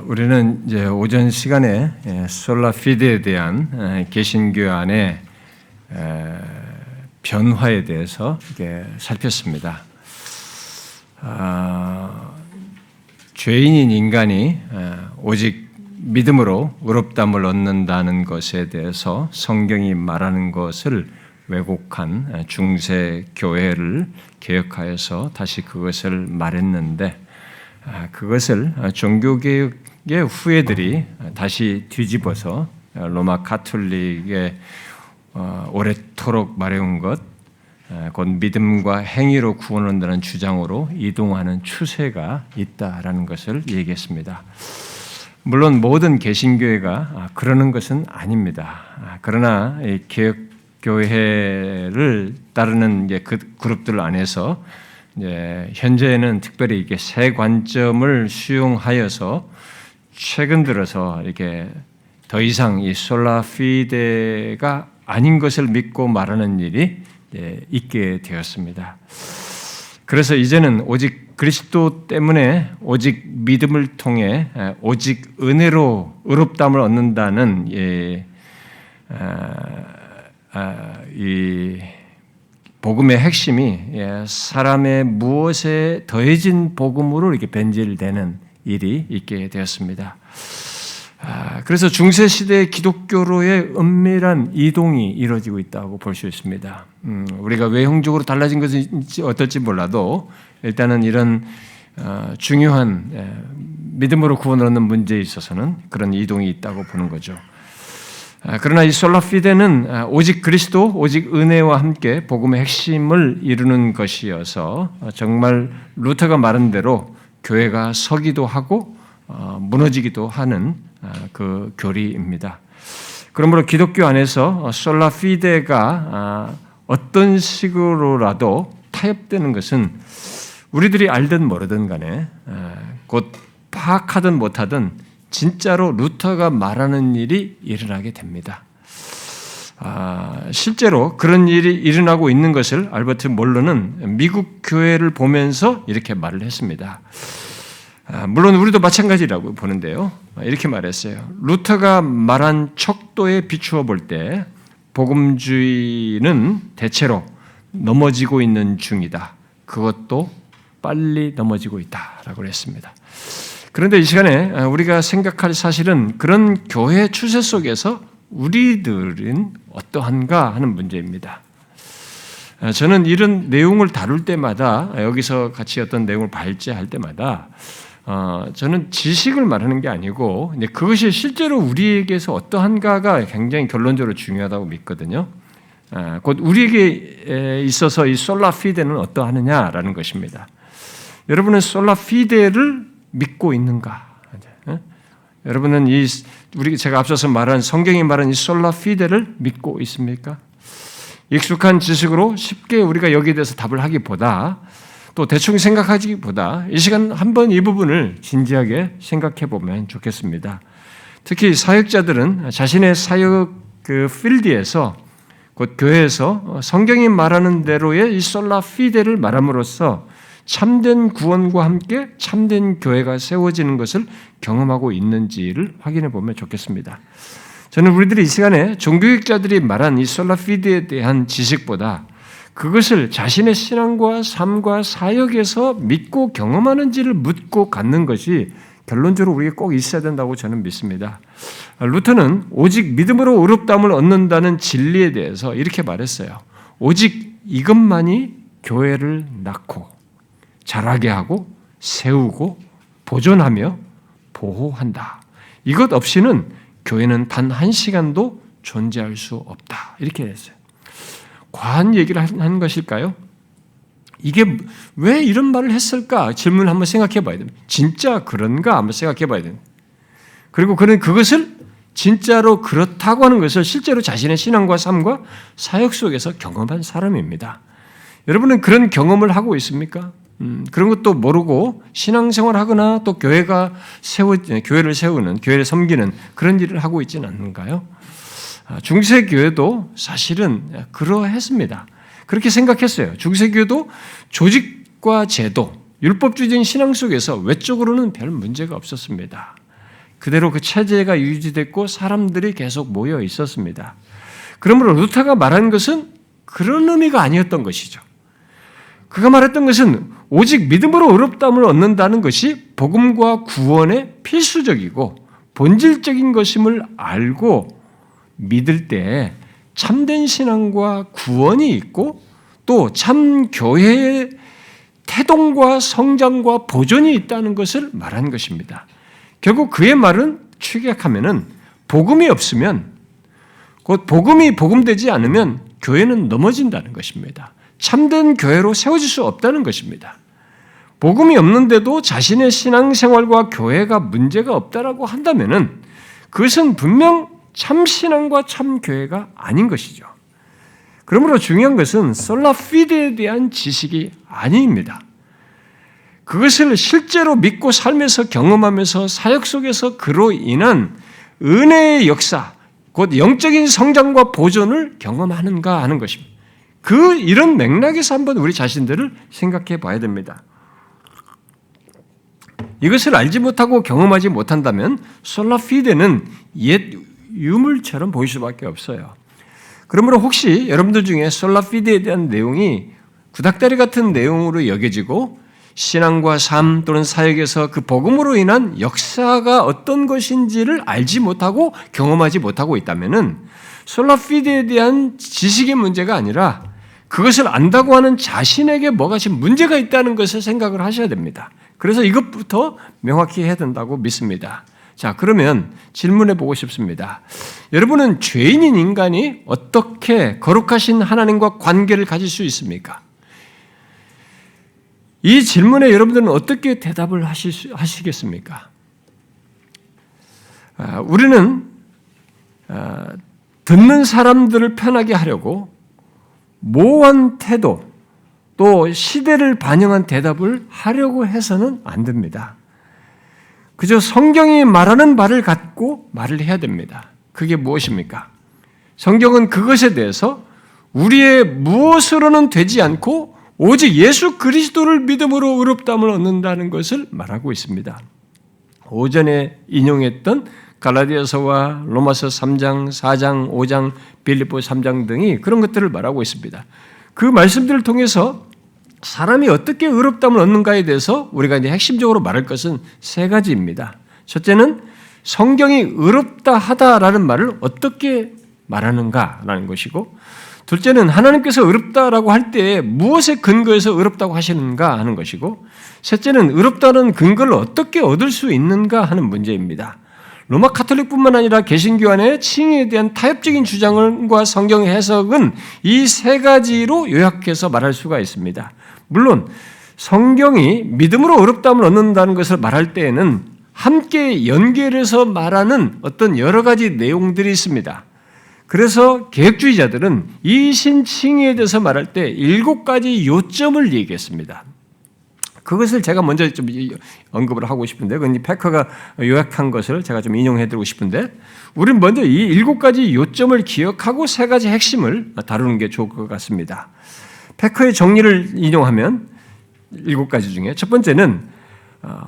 우리는 이제 오전 시간에 솔라피데에 대한 개신교 안의 변화에 대해서 살폈습니다. 죄인인 인간이 오직 믿음으로 의롭다함을 얻는다는 것에 대해서 성경이 말하는 것을 왜곡한 중세 교회를 개혁하여서 다시 그것을 말했는데, 그것을 종교개혁의 후예들이 다시 뒤집어서 로마 가톨릭의 오래도록 말해온 것, 곧 믿음과 행위로 구원을 얻는다는 주장으로 이동하는 추세가 있다라는 것을 얘기했습니다. 물론 모든 개신교회가 그러는 것은 아닙니다. 그러나 개혁교회를 따르는 그 그룹들 안에서 현재는 특별히 이게 새 관점을 수용하여서 최근 들어서 이렇게 더 이상 이 솔라피데가 아닌 것을 믿고 말하는 일이 있게 되었습니다. 그래서 이제는 오직 그리스도 때문에 오직 믿음을 통해 오직 은혜로 의롭다함을 얻는다는 이 복음의 핵심이 사람의 무엇에 더해진 복음으로 이렇게 변질되는 일이 있게 되었습니다. 그래서 중세 시대의 기독교로의 은밀한 이동이 이루어지고 있다고 볼 수 있습니다. 우리가 외형적으로 달라진 것은 어떨지 몰라도 일단은 이런 중요한 믿음으로 구원을 얻는 문제에 있어서는 그런 이동이 있다고 보는 거죠. 그러나 이 솔라피데는 오직 그리스도, 오직 은혜와 함께 복음의 핵심을 이루는 것이어서 정말 루터가 말한 대로 교회가 서기도 하고 무너지기도 하는 그 교리입니다. 그러므로 기독교 안에서 솔라피데가 어떤 식으로라도 타협되는 것은 우리들이 알든 모르든 간에 곧 파악하든 못하든 진짜로 루터가 말하는 일이 일어나게 됩니다. 실제로 그런 일이 일어나고 있는 것을 알버트 몰러는 미국 교회를 보면서 이렇게 말을 했습니다. 물론 우리도 마찬가지라고 보는데요. 이렇게 말했어요. 루터가 말한 척도에 비추어 볼 때 복음주의는 대체로 넘어지고 있는 중이다. 그것도 빨리 넘어지고 있다라고 했습니다. 그런데 이 시간에 우리가 생각할 사실은 그런 교회 추세 속에서 우리들은 어떠한가 하는 문제입니다. 저는 이런 내용을 다룰 때마다 여기서 같이 어떤 내용을 발제할 때마다 저는 지식을 말하는 게 아니고 그것이 실제로 우리에게서 어떠한가가 굉장히 결론적으로 중요하다고 믿거든요. 곧 우리에게 있어서 이 솔라피데는 어떠하느냐라는 것입니다. 여러분은 솔라피데를 믿고 있는가? 여러분은 제가 앞서서 말한 성경이 말한 이 솔라피데를 믿고 있습니까? 익숙한 지식으로 쉽게 우리가 여기에 대해서 답을 하기보다 또 대충 생각하기보다 이 시간 한번 이 부분을 진지하게 생각해 보면 좋겠습니다. 특히 사역자들은 자신의 사역 그 필드에서 곧 교회에서 성경이 말하는 대로의 이 솔라피데를 말함으로써 참된 구원과 함께 참된 교회가 세워지는 것을 경험하고 있는지를 확인해 보면 좋겠습니다. 저는 우리들이 이 시간에 종교학자들이 말한 이 솔라피데에 대한 지식보다 그것을 자신의 신앙과 삶과 사역에서 믿고 경험하는지를 묻고 갖는 것이 결론적으로 우리에게 꼭 있어야 된다고 저는 믿습니다. 루터는 오직 믿음으로 의롭다함을 얻는다는 진리에 대해서 이렇게 말했어요. 오직 이것만이 교회를 낳고 자라게 하고 세우고 보존하며 보호한다. 이것 없이는 교회는 단 한 시간도 존재할 수 없다. 이렇게 했어요. 과한 얘기를 하는 것일까요? 이게 왜 이런 말을 했을까? 질문을 한번 생각해 봐야 됩니다. 진짜 그런가? 한번 생각해 봐야 됩니다. 그리고 그는 그것을 진짜로 그렇다고 하는 것을 실제로 자신의 신앙과 삶과 사역 속에서 경험한 사람입니다. 여러분은 그런 경험을 하고 있습니까? 그런 것도 모르고 신앙생활을 하거나 또 교회를 세우는, 교회를 섬기는 그런 일을 하고 있지는 않는가요? 중세교회도 사실은 그러했습니다. 그렇게 생각했어요. 중세교회도 조직과 제도, 율법주의적인 신앙 속에서 외적으로는 별 문제가 없었습니다. 그대로 그 체제가 유지됐고 사람들이 계속 모여 있었습니다. 그러므로 루터가 말한 것은 그런 의미가 아니었던 것이죠. 그가 말했던 것은 오직 믿음으로 의롭다함을 얻는다는 것이 복음과 구원의 필수적이고 본질적인 것임을 알고 믿을 때 참된 신앙과 구원이 있고 또 참 교회의 태동과 성장과 보존이 있다는 것을 말한 것입니다. 결국 그의 말은 축약하면은 복음이 없으면 곧 복음이 복음되지 않으면 교회는 넘어진다는 것입니다. 참된 교회로 세워질 수 없다는 것입니다. 복음이 없는데도 자신의 신앙생활과 교회가 문제가 없다라고 한다면은 그것은 분명 참신앙과 참교회가 아닌 것이죠. 그러므로 중요한 것은 솔라피데에 대한 지식이 아닙니다. 그것을 실제로 믿고 삶에서 경험하면서 사역 속에서 그로 인한 은혜의 역사, 곧 영적인 성장과 보존을 경험하는가 하는 것입니다. 이런 맥락에서 한번 우리 자신들을 생각해 봐야 됩니다. 이것을 알지 못하고 경험하지 못한다면 솔라피데는 옛 유물처럼 보일 수밖에 없어요. 그러므로 혹시 여러분들 중에 솔라피데에 대한 내용이 구닥다리 같은 내용으로 여겨지고 신앙과 삶 또는 사역에서 그 복음으로 인한 역사가 어떤 것인지를 알지 못하고 경험하지 못하고 있다면은 솔라피데에 대한 지식의 문제가 아니라 그것을 안다고 하는 자신에게 뭐가 지금 문제가 있다는 것을 생각을 하셔야 됩니다. 그래서 이것부터 명확히 해야 된다고 믿습니다. 자, 그러면 질문해 보고 싶습니다. 여러분은 죄인인 인간이 어떻게 거룩하신 하나님과 관계를 가질 수 있습니까? 이 질문에 여러분들은 어떻게 대답을 하시겠습니까? 우리는 듣는 사람들을 편하게 하려고 모호한 태도 또 시대를 반영한 대답을 하려고 해서는 안 됩니다. 그저 성경이 말하는 말을 갖고 말을 해야 됩니다. 그게 무엇입니까? 성경은 그것에 대해서 우리의 무엇으로는 되지 않고 오직 예수 그리스도를 믿음으로 의롭다함을 얻는다는 것을 말하고 있습니다. 오전에 인용했던 갈라디아서와 로마서 3장, 4장, 5장, 빌립보 3장 등이 그런 것들을 말하고 있습니다. 그 말씀들을 통해서 사람이 어떻게 의롭다함을 얻는가에 대해서 우리가 이제 핵심적으로 말할 것은 세 가지입니다. 첫째는 성경이 의롭다 하다라는 말을 어떻게 말하는가라는 것이고, 둘째는 하나님께서 의롭다라고 할 때 무엇에 근거해서 의롭다고 하시는가 하는 것이고, 셋째는 의롭다는 근거를 어떻게 얻을 수 있는가 하는 문제입니다. 로마 카톨릭뿐만 아니라 개신교 안에 칭의에 대한 타협적인 주장과 성경 해석은 이 세 가지로 요약해서 말할 수가 있습니다. 물론 성경이 믿음으로 의롭다함을 얻는다는 것을 말할 때에는 함께 연결해서 말하는 어떤 여러 가지 내용들이 있습니다. 그래서 개혁주의자들은 이 신칭의에 대해서 말할 때 7가지 요점을 얘기했습니다. 그것을 제가 먼저 좀 언급을 하고 싶은데, 그건 패커가 요약한 것을 제가 좀 인용해드리고 싶은데, 우리는 먼저 이 7가지 요점을 기억하고 3가지 핵심을 다루는 게 좋을 것 같습니다. 패커의 정리를 인용하면 7가지 중에 첫 번째는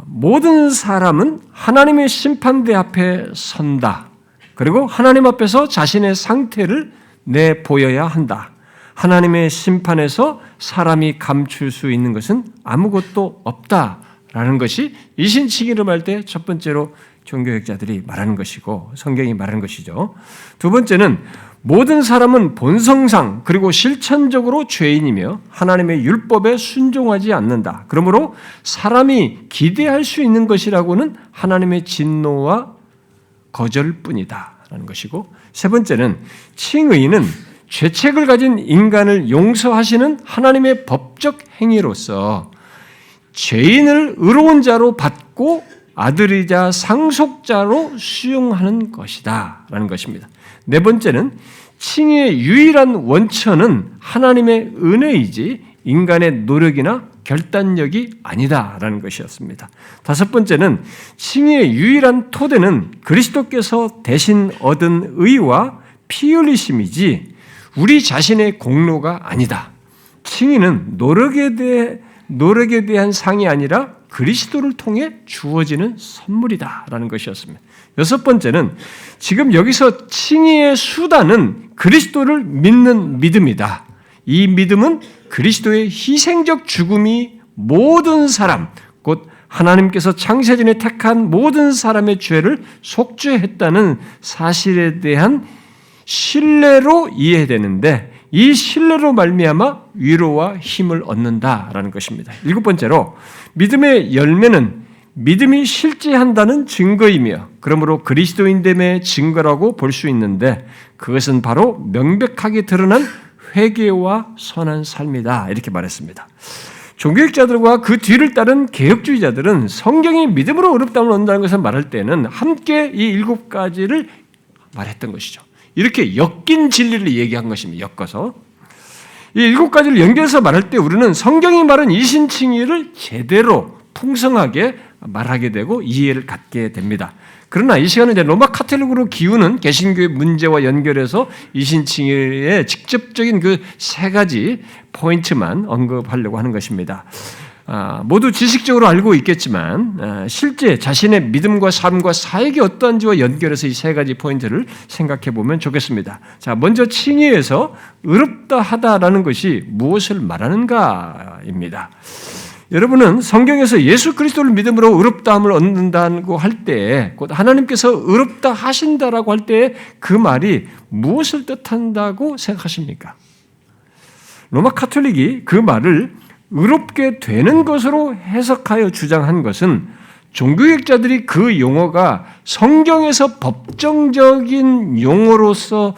모든 사람은 하나님의 심판대 앞에 선다. 그리고 하나님 앞에서 자신의 상태를 내보여야 한다. 하나님의 심판에서 사람이 감출 수 있는 것은 아무것도 없다라는 것이 이신칭의를 말 때 첫 번째로 종교학자들이 말하는 것이고 성경이 말하는 것이죠. 두 번째는 모든 사람은 본성상 그리고 실천적으로 죄인이며 하나님의 율법에 순종하지 않는다. 그러므로 사람이 기대할 수 있는 것이라고는 하나님의 진노와 거절뿐이다 라는 것이고, 세 번째는 칭의는 죄책을 가진 인간을 용서하시는 하나님의 법적 행위로서 죄인을 의로운 자로 받고 아들이자 상속자로 수용하는 것이다 라는 것입니다. 네 번째는 칭의의 유일한 원천은 하나님의 은혜이지 인간의 노력이나 결단력이 아니다라는 것이었습니다. 다섯 번째는 칭의의 유일한 토대는 그리스도께서 대신 얻은 의와 피 흘리심이지 우리 자신의 공로가 아니다. 칭의는 노력에 대한 상이 아니라 그리스도를 통해 주어지는 선물이다라는 것이었습니다. 여섯 번째는 지금 여기서 칭의의 수단은 그리스도를 믿는 믿음이다. 이 믿음은 그리스도의 희생적 죽음이 모든 사람, 곧 하나님께서 창세전에 택한 모든 사람의 죄를 속죄했다는 사실에 대한 신뢰로 이해되는데 이 신뢰로 말미암아 위로와 힘을 얻는다라는 것입니다. 일곱 번째로 믿음의 열매는 믿음이 실제한다는 증거이며 그러므로 그리스도인됨의 증거라고 볼 수 있는데 그것은 바로 명백하게 드러난 회개와 선한 삶이다 이렇게 말했습니다. 종교학자들과 그 뒤를 따른 개혁주의자들은 성경이 믿음으로 의롭다함을 얻는다는 것을 말할 때는 함께 이 일곱 가지를 말했던 것이죠. 이렇게 엮인 진리를 얘기한 것입니다. 엮어서. 이 일곱 가지를 연결해서 말할 때 우리는 성경이 말한 이신칭의를 제대로 풍성하게 말하게 되고 이해를 갖게 됩니다. 그러나 이 시간은 이제 로마 카톨릭으로 기우는 개신교의 문제와 연결해서 이신칭의의 직접적인 그 세 가지 포인트만 언급하려고 하는 것입니다. 모두 지식적으로 알고 있겠지만 실제 자신의 믿음과 삶과 사역이 어떠한지와 연결해서 이 세 가지 포인트를 생각해 보면 좋겠습니다. 자, 먼저 칭의에서 의롭다 하다라는 것이 무엇을 말하는가입니다. 여러분은 성경에서 예수 그리스도를 믿음으로 의롭다함을 얻는다고 할 때, 곧 하나님께서 의롭다 하신다라고 할 때 그 말이 무엇을 뜻한다고 생각하십니까? 로마 카톨릭이 그 말을 의롭게 되는 것으로 해석하여 주장한 것은 종교학자들이 그 용어가 성경에서 법정적인 용어로서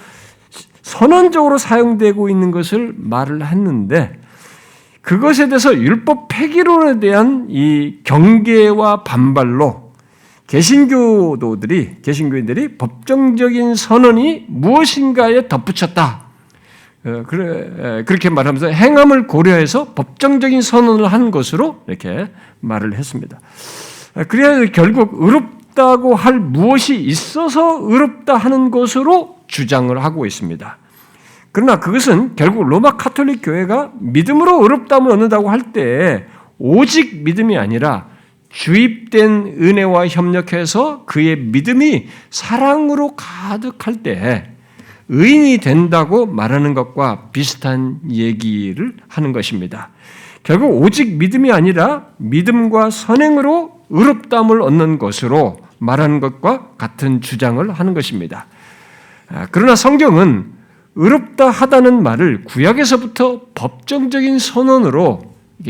선언적으로 사용되고 있는 것을 말을 했는데 그것에 대해서 율법 폐기론에 대한 이 경계와 반발로 개신교인들이 법정적인 선언이 무엇인가에 덧붙였다. 그렇게 말하면서 행함을 고려해서 법정적인 선언을 한 것으로 이렇게 말을 했습니다. 그래야 결국 의롭다고 할 무엇이 있어서 의롭다 하는 것으로 주장을 하고 있습니다. 그러나 그것은 결국 로마 카톨릭 교회가 믿음으로 의롭다함을 얻는다고 할 때 오직 믿음이 아니라 주입된 은혜와 협력해서 그의 믿음이 사랑으로 가득할 때 의인이 된다고 말하는 것과 비슷한 얘기를 하는 것입니다. 결국 오직 믿음이 아니라 믿음과 선행으로 의롭다함을 얻는 것으로 말하는 것과 같은 주장을 하는 것입니다. 그러나 성경은 의롭다 하다는 말을 구약에서부터 법정적인 선언으로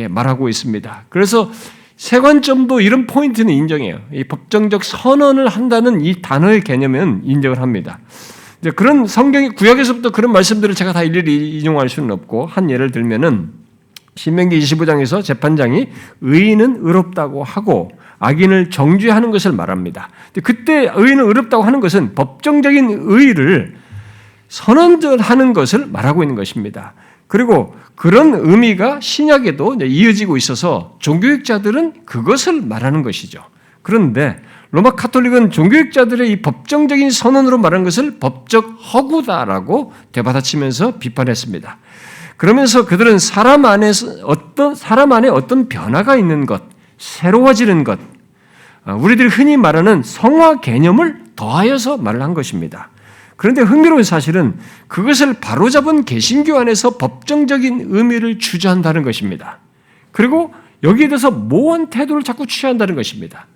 말하고 있습니다. 그래서 세 관점도 이런 포인트는 인정해요. 이 법정적 선언을 한다는 이 단어의 개념은 인정을 합니다. 그런 성경이 구약에서부터 그런 말씀들을 제가 다 일일이 인용할 수는 없고 한 예를 들면은 신명기 25장에서 재판장이 의인은 의롭다고 하고 악인을 정죄하는 것을 말합니다. 그때 의인은 의롭다고 하는 것은 법정적인 의의를 선언하는 것을 말하고 있는 것입니다. 그리고 그런 의미가 신약에도 이어지고 있어서 종교학자들은 그것을 말하는 것이죠. 그런데 로마 카톨릭은 종교학자들의 이 법정적인 선언으로 말하는 것을 법적 허구다라고 되받아치면서 비판했습니다. 그러면서 그들은 사람 안에 어떤 변화가 있는 것, 새로워지는 것, 우리들이 흔히 말하는 성화 개념을 더하여서 말을 한 것입니다. 그런데 흥미로운 사실은 그것을 바로잡은 개신교 안에서 법정적인 의미를 주저한다는 것입니다. 그리고 여기에 대해서 모호한 태도를 자꾸 취한다는 것입니다.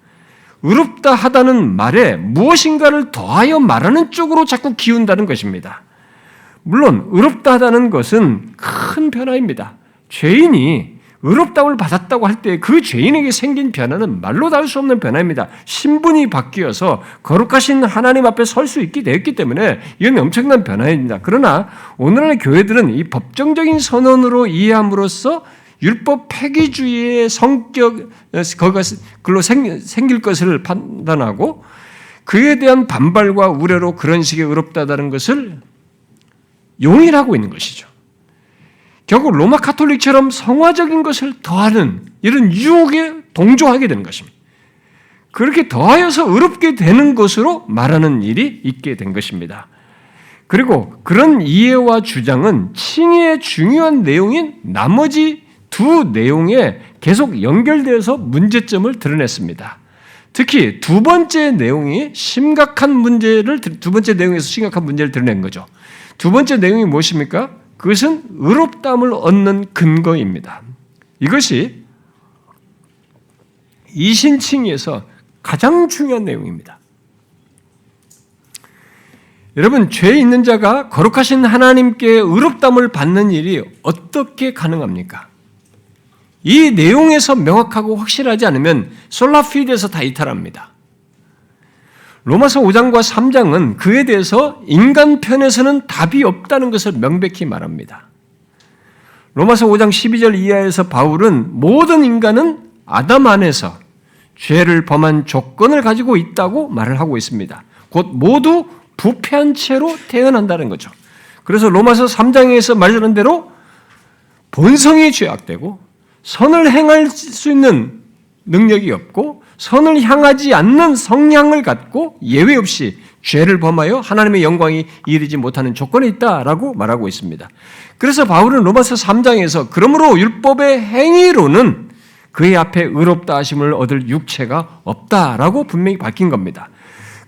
의롭다 하다는 말에 무엇인가를 더하여 말하는 쪽으로 자꾸 기운다는 것입니다. 물론 의롭다 하다는 것은 큰 변화입니다. 죄인이 의롭다움을 받았다고 할 때 그 죄인에게 생긴 변화는 말로 다 할 수 없는 변화입니다. 신분이 바뀌어서 거룩하신 하나님 앞에 설 수 있게 되었기 때문에 이건 엄청난 변화입니다. 그러나 오늘날 교회들은 이 법정적인 선언으로 이해함으로써 율법 폐기주의의 성격, 그걸로 생길 것을 판단하고 그에 대한 반발과 우려로 그런 식의 의롭다다는 것을 용인하고 있는 것이죠. 결국 로마 카톨릭처럼 성화적인 것을 더하는 이런 유혹에 동조하게 되는 것입니다. 그렇게 더하여서 의롭게 되는 것으로 말하는 일이 있게 된 것입니다. 그리고 그런 이해와 주장은 칭의의 중요한 내용인 나머지 두 내용에 계속 연결되어서 문제점을 드러냈습니다. 특히 두 번째 내용에서 심각한 문제를 드러낸 거죠. 두 번째 내용이 무엇입니까? 그것은 의롭다함을 얻는 근거입니다. 이것이 이신칭의에서 가장 중요한 내용입니다. 여러분, 죄 있는 자가 거룩하신 하나님께 의롭다함을 받는 일이 어떻게 가능합니까? 이 내용에서 명확하고 확실하지 않으면 솔라피드에서 다 이탈합니다. 로마서 5장과 3장은 그에 대해서 인간 편에서는 답이 없다는 것을 명백히 말합니다. 로마서 5장 12절 이하에서 바울은 모든 인간은 아담 안에서 죄를 범한 조건을 가지고 있다고 말을 하고 있습니다. 곧 모두 부패한 채로 태어난다는 거죠. 그래서 로마서 3장에서 말하는 대로 본성이 죄악되고 선을 행할 수 있는 능력이 없고 선을 향하지 않는 성향을 갖고 예외 없이 죄를 범하여 하나님의 영광이 이르지 못하는 조건에 있다라고 말하고 있습니다. 그래서 바울은 로마서 3장에서 그러므로 율법의 행위로는 그의 앞에 의롭다 하심을 얻을 육체가 없다라고 분명히 밝힌 겁니다.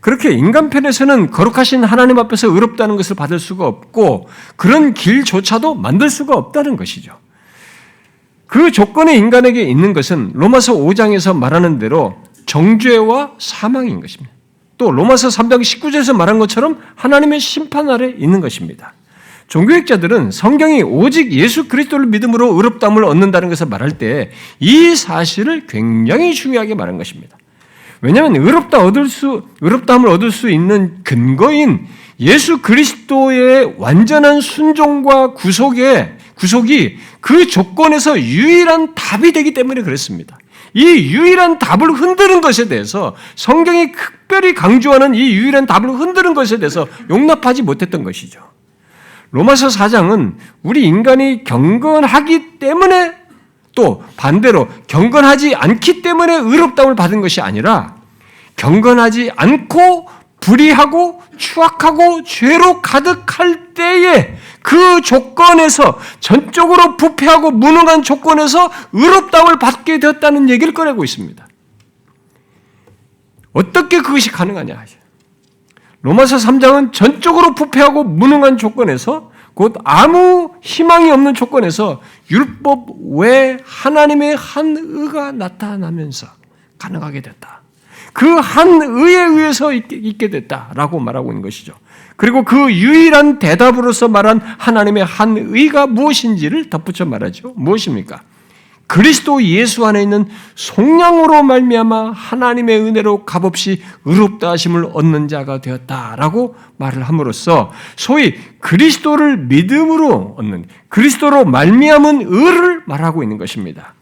그렇게 인간 편에서는 거룩하신 하나님 앞에서 의롭다는 것을 받을 수가 없고 그런 길조차도 만들 수가 없다는 것이죠. 그 조건이 인간에게 있는 것은 로마서 5장에서 말하는 대로 정죄와 사망인 것입니다. 또 로마서 3장 19절에서 말한 것처럼 하나님의 심판 아래 있는 것입니다. 종교학자들은 성경이 오직 예수 그리스도를 믿음으로 의롭다함을 얻는다는 것을 말할 때 이 사실을 굉장히 중요하게 말한 것입니다. 왜냐하면 의롭다함을 얻을 수 있는 근거인 예수 그리스도의 완전한 순종과 구속이 그 조건에서 유일한 답이 되기 때문에 그렇습니다. 이 유일한 답을 흔드는 것에 대해서 성경이 특별히 강조하는 이 유일한 답을 흔드는 것에 대해서 용납하지 못했던 것이죠. 로마서 4장은 우리 인간이 경건하기 때문에 또 반대로 경건하지 않기 때문에 의롭다함을 받은 것이 아니라 경건하지 않고 불의하고 추악하고 죄로 가득할 때에 그 조건에서 전적으로 부패하고 무능한 조건에서 의롭다함을 받게 되었다는 얘기를 꺼내고 있습니다. 어떻게 그것이 가능하냐? 로마서 3장은 전적으로 부패하고 무능한 조건에서 곧 아무 희망이 없는 조건에서 율법 외 하나님의 한 의가 나타나면서 가능하게 됐다. 그 한 의에 의해서 있게 됐다라고 말하고 있는 것이죠. 그리고 그 유일한 대답으로서 말한 하나님의 한 의가 무엇인지를 덧붙여 말하죠. 무엇입니까? 그리스도 예수 안에 있는 속량으로 말미암아 하나님의 은혜로 값없이 의롭다 하심을 얻는 자가 되었다라고 말을 함으로써 소위 그리스도를 믿음으로 얻는 그리스도로 말미암은 의를 말하고 있는 것입니다.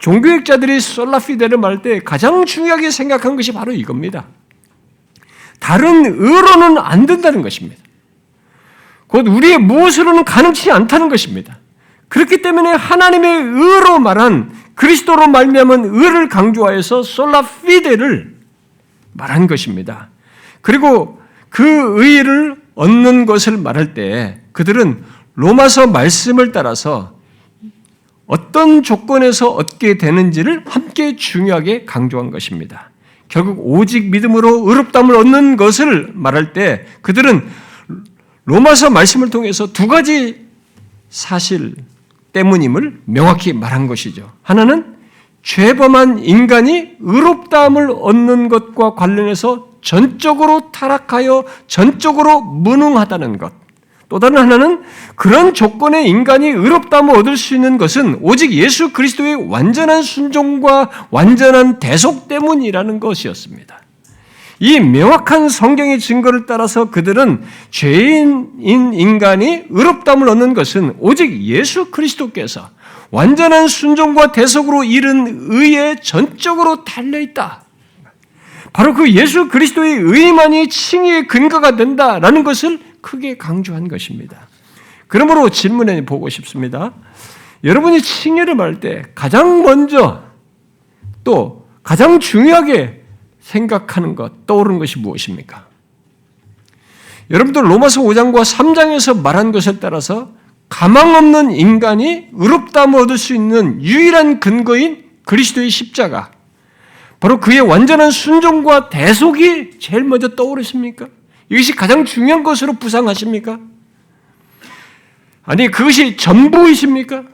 종교학자들이 솔라피데를 말할 때 가장 중요하게 생각한 것이 바로 이겁니다. 다른 의로는 안 된다는 것입니다. 곧 우리의 무엇으로는 가능치 않다는 것입니다. 그렇기 때문에 하나님의 의로 말한 그리스도로 말미암은 의를 강조하여서 솔라피데를 말한 것입니다. 그리고 그 의를 얻는 것을 말할 때 그들은 로마서 말씀을 따라서 어떤 조건에서 얻게 되는지를 함께 중요하게 강조한 것입니다. 결국 오직 믿음으로 의롭다함을 얻는 것을 말할 때 그들은 로마서 말씀을 통해서 두 가지 사실 때문임을 명확히 말한 것이죠. 하나는 죄범한 인간이 의롭다함을 얻는 것과 관련해서 전적으로 타락하여 전적으로 무능하다는 것. 또 다른 하나는 그런 조건의 인간이 의롭다함을 얻을 수 있는 것은 오직 예수 그리스도의 완전한 순종과 완전한 대속 때문이라는 것이었습니다. 이 명확한 성경의 증거를 따라서 그들은 죄인인 인간이 의롭다함을 얻는 것은 오직 예수 그리스도께서 완전한 순종과 대속으로 이른 의에 전적으로 달려있다. 바로 그 예수 그리스도의 의만이 칭의의 근거가 된다라는 것을 크게 강조한 것입니다. 그러므로 질문해 보고 싶습니다. 여러분이 칭의를 말할 때 가장 먼저 또 가장 중요하게 생각하는 것, 떠오르는 것이 무엇입니까? 여러분들 로마서 5장과 3장에서 말한 것을 따라서 가망 없는 인간이 의롭다함을 얻을 수 있는 유일한 근거인 그리스도의 십자가, 바로 그의 완전한 순종과 대속이 제일 먼저 떠오르십니까? 이것이 가장 중요한 것으로 부상하십니까? 아니, 그것이 전부이십니까?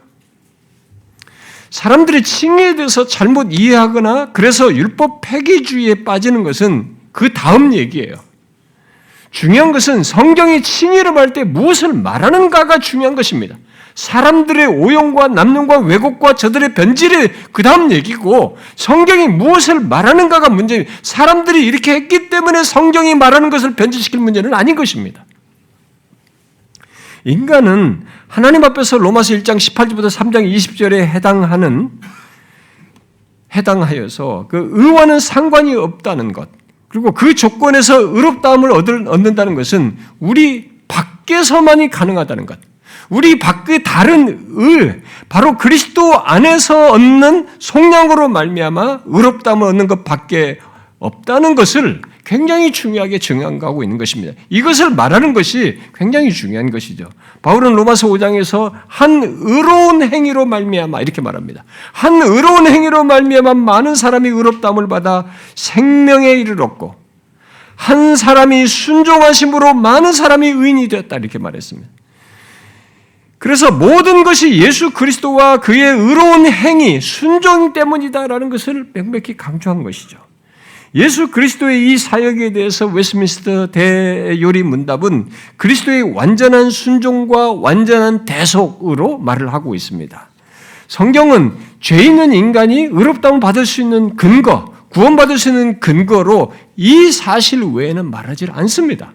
사람들이 칭의에 대해서 잘못 이해하거나 그래서 율법 폐기주의에 빠지는 것은 그 다음 얘기예요. 중요한 것은 성경이 칭의를 할 때 무엇을 말하는가가 중요한 것입니다. 사람들의 오용과 남용과 왜곡과 저들의 변질이 그 다음 얘기고, 성경이 무엇을 말하는가가 문제입니다. 사람들이 이렇게 했기 때문에 성경이 말하는 것을 변질시킬 문제는 아닌 것입니다. 인간은 하나님 앞에서 로마서 1장 18절부터 3장 20절에 해당하여서 그 의와는 상관이 없다는 것, 그리고 그 조건에서 의롭다함을 얻는다는 것은 우리 밖에서만이 가능하다는 것, 우리 밖의 다른 의, 바로 그리스도 안에서 얻는 속량으로 말미암아 의롭다함을 얻는 것 밖에 없다는 것을 굉장히 중요하게 증언하고 있는 것입니다. 이것을 말하는 것이 굉장히 중요한 것이죠. 바울은 로마서 5장에서 한 의로운 행위로 말미암아 이렇게 말합니다. 한 의로운 행위로 말미암아 많은 사람이 의롭다함을 받아 생명에 이르렀고, 한 사람이 순종하심으로 많은 사람이 의인이 되었다 이렇게 말했습니다. 그래서 모든 것이 예수 그리스도와 그의 의로운 행위, 순종 때문이다라는 것을 명백히 강조한 것이죠. 예수 그리스도의 이 사역에 대해서 웨스트민스터 대요리 문답은 그리스도의 완전한 순종과 완전한 대속으로 말을 하고 있습니다. 성경은 죄 있는 인간이 의롭다움을 받을 수 있는 근거, 구원받을 수 있는 근거로 이 사실 외에는 말하지 않습니다.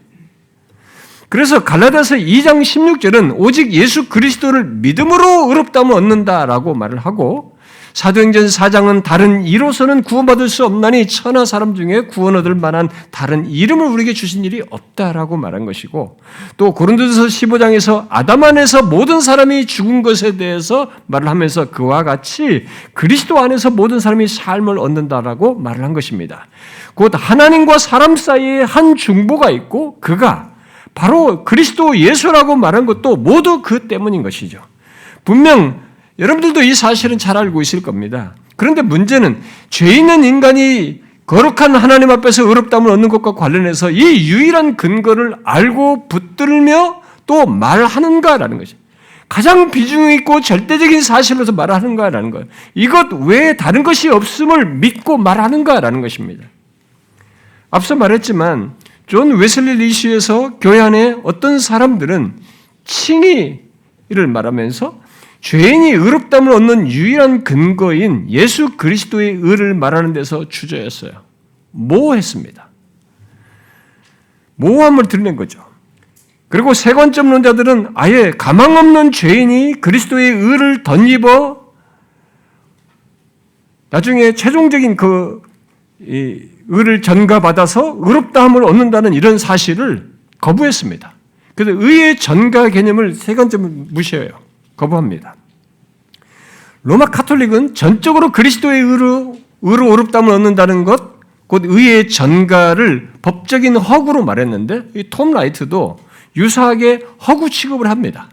그래서 갈라디아서 2장 16절은 오직 예수 그리스도를 믿음으로 의롭다움을 얻는다라고 말을 하고, 사도행전 4장은 다른 이로서는 구원받을 수 없나니 천하 사람 중에 구원 얻을 만한 다른 이름을 우리에게 주신 일이 없다라고 말한 것이고, 또 고린도전서 15장에서 아담 안에서 모든 사람이 죽은 것에 대해서 말을 하면서 그와 같이 그리스도 안에서 모든 사람이 삶을 얻는다라고 말을 한 것입니다. 곧 하나님과 사람 사이에 한 중보가 있고 그가 바로 그리스도 예수라고 말한 것도 모두 그 때문인 것이죠. 분명 여러분들도 이 사실은 잘 알고 있을 겁니다. 그런데 문제는 죄 있는 인간이 거룩한 하나님 앞에서 의롭다함을 얻는 것과 관련해서 이 유일한 근거를 알고 붙들며 또 말하는가라는 것이 가장 비중 있고 절대적인 사실로서 말하는가라는 거예요. 이것 외에 다른 것이 없음을 믿고 말하는가라는 것입니다. 앞서 말했지만 존 웨슬리 리시에서 교회 안에 어떤 사람들은 칭의를 말하면서 죄인이 의롭다함을 얻는 유일한 근거인 예수 그리스도의 의를 말하는 데서 주저했어요. 모호했습니다. 모호함을 드러낸 거죠. 그리고 세관점론자들은 아예 가망 없는 죄인이 그리스도의 의를 덧입어 나중에 최종적인 그 의를 전가받아서 의롭다함을 얻는다는 이런 사실을 거부했습니다. 그래서 의의 전가 개념을 세관점을 무시해요. 거부합니다. 로마 카톨릭은 전적으로 그리스도의 의로 의롭다함을 얻는다는 것, 곧 의의 전가를 법적인 허구로 말했는데 이 톰 라이트도 유사하게 허구 취급을 합니다.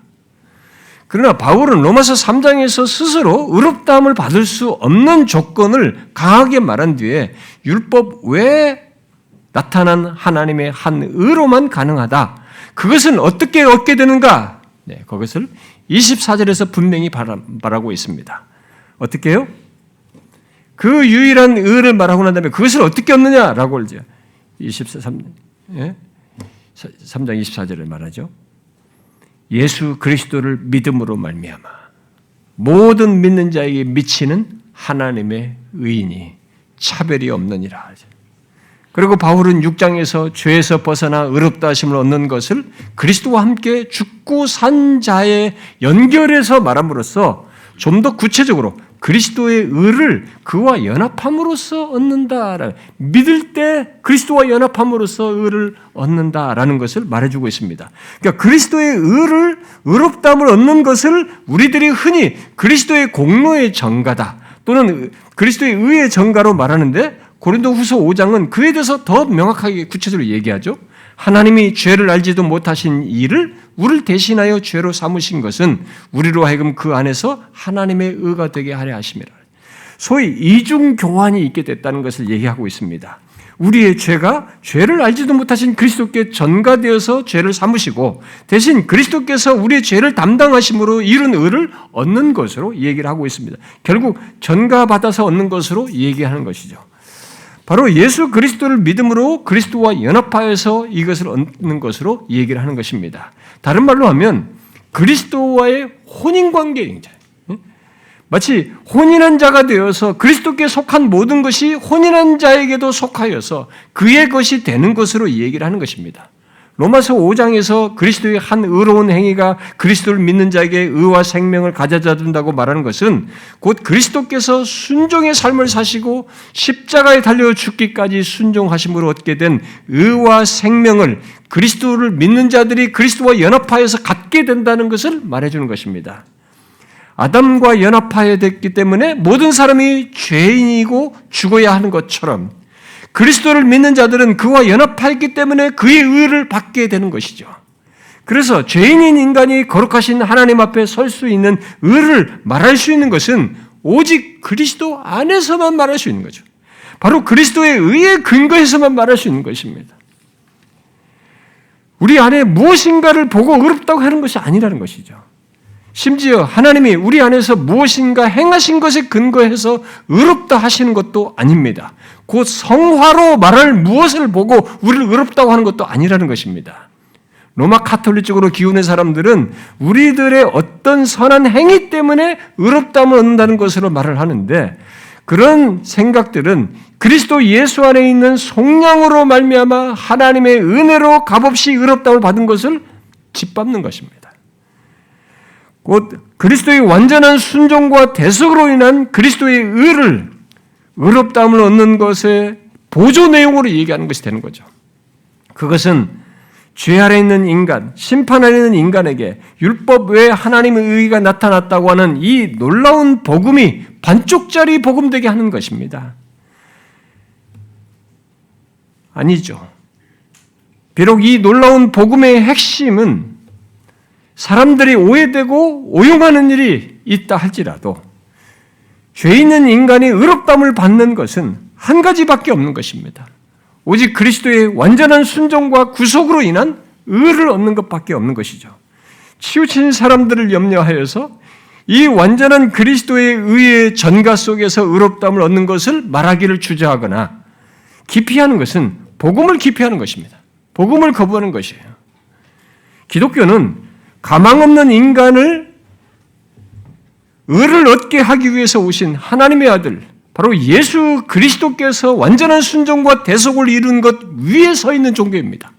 그러나 바울은 로마서 3장에서 스스로 의롭다함을 받을 수 없는 조건을 강하게 말한 뒤에 율법 외에 나타난 하나님의 한 의로만 가능하다. 그것은 어떻게 얻게 되는가? 네, 그것을 24절에서 분명히 말하고 있습니다. 어떻게 해요? 그 유일한 의를 말하고 난 다음에 그것을 어떻게 얻느냐라고 이제 3장 24절을 말하죠. 예수 그리스도를 믿음으로 말미암아 모든 믿는 자에게 미치는 하나님의 의인이 차별이 없느니라. 그리고 바울은 6장에서 죄에서 벗어나 의롭다 하심을 얻는 것을 그리스도와 함께 죽고 산 자에 연결해서 말함으로써 좀 더 구체적으로 그리스도의 의를 그와 연합함으로써 얻는다. 믿을 때 그리스도와 연합함으로써 의를 얻는다라는 것을 말해주고 있습니다. 그러니까 그리스도의 의를, 의롭다함을 얻는 것을 우리들이 흔히 그리스도의 공로의 전가다 또는 그리스도의 의의 전가로 말하는데, 고린도후서 5장은 그에 대해서 더 명확하게 구체적으로 얘기하죠. 하나님이 죄를 알지도 못하신 이를 우리를 대신하여 죄로 삼으신 것은 우리로 하여금 그 안에서 하나님의 의가 되게 하려 하심이라. 소위 이중 교환이 있게 됐다는 것을 얘기하고 있습니다. 우리의 죄가 죄를 알지도 못하신 그리스도께 전가되어서 죄를 삼으시고 대신 그리스도께서 우리의 죄를 담당하심으로 이룬 의를 얻는 것으로 얘기를 하고 있습니다. 결국 전가받아서 얻는 것으로 얘기하는 것이죠. 바로 예수 그리스도를 믿음으로 그리스도와 연합하여서 이것을 얻는 것으로 얘기를 하는 것입니다. 다른 말로 하면 그리스도와의 혼인관계입니다. 마치 혼인한 자가 되어서 그리스도께 속한 모든 것이 혼인한 자에게도 속하여서 그의 것이 되는 것으로 얘기를 하는 것입니다. 로마서 5장에서 그리스도의 한 의로운 행위가 그리스도를 믿는 자에게 의와 생명을 가져다 준다고 말하는 것은 곧 그리스도께서 순종의 삶을 사시고 십자가에 달려 죽기까지 순종하심으로 얻게 된 의와 생명을 그리스도를 믿는 자들이 그리스도와 연합하여서 갖게 된다는 것을 말해주는 것입니다. 아담과 연합하여 됐기 때문에 모든 사람이 죄인이고 죽어야 하는 것처럼 그리스도를 믿는 자들은 그와 연합하였기 때문에 그의 의를 받게 되는 것이죠. 그래서 죄인인 인간이 거룩하신 하나님 앞에 설 수 있는 의를 말할 수 있는 것은 오직 그리스도 안에서만 말할 수 있는 거죠. 바로 그리스도의 의에 근거해서만 말할 수 있는 것입니다. 우리 안에 무엇인가를 보고 의롭다고 하는 것이 아니라는 것이죠. 심지어 하나님이 우리 안에서 무엇인가 행하신 것에 근거해서 의롭다 하시는 것도 아닙니다. 곧 성화로 말할 무엇을 보고 우리를 의롭다고 하는 것도 아니라는 것입니다. 로마 카톨릭적으로 기우는 사람들은 우리들의 어떤 선한 행위 때문에 의롭다함을 얻는다는 것으로 말을 하는데 그런 생각들은 그리스도 예수 안에 있는 속량으로 말미암아 하나님의 은혜로 값없이 의롭다함을 받은 것을 짓밟는 것입니다. 곧 그리스도의 완전한 순종과 대속으로 인한 그리스도의 의를 의롭다함을 얻는 것의 보조 내용으로 얘기하는 것이 되는 거죠. 그것은 죄 아래 있는 인간, 심판 아래 있는 인간에게 율법 외에 하나님의 의가 나타났다고 하는 이 놀라운 복음이 반쪽짜리 복음되게 하는 것입니다. 아니죠. 비록 이 놀라운 복음의 핵심은 사람들이 오해되고 오용하는 일이 있다 할지라도 죄 있는 인간이 의롭다함을 받는 것은 한 가지밖에 없는 것입니다. 오직 그리스도의 완전한 순종과 구속으로 인한 의를 얻는 것밖에 없는 것이죠. 치우친 사람들을 염려하여서 이 완전한 그리스도의 의의 전가 속에서 의롭다함을 얻는 것을 말하기를 주저하거나 기피하는 것은 복음을 기피하는 것입니다. 복음을 거부하는 것이에요. 기독교는 가망 없는 인간을 의를 얻게 하기 위해서 오신 하나님의 아들, 바로 예수 그리스도께서 완전한 순종과 대속을 이룬 것 위에 서 있는 종교입니다.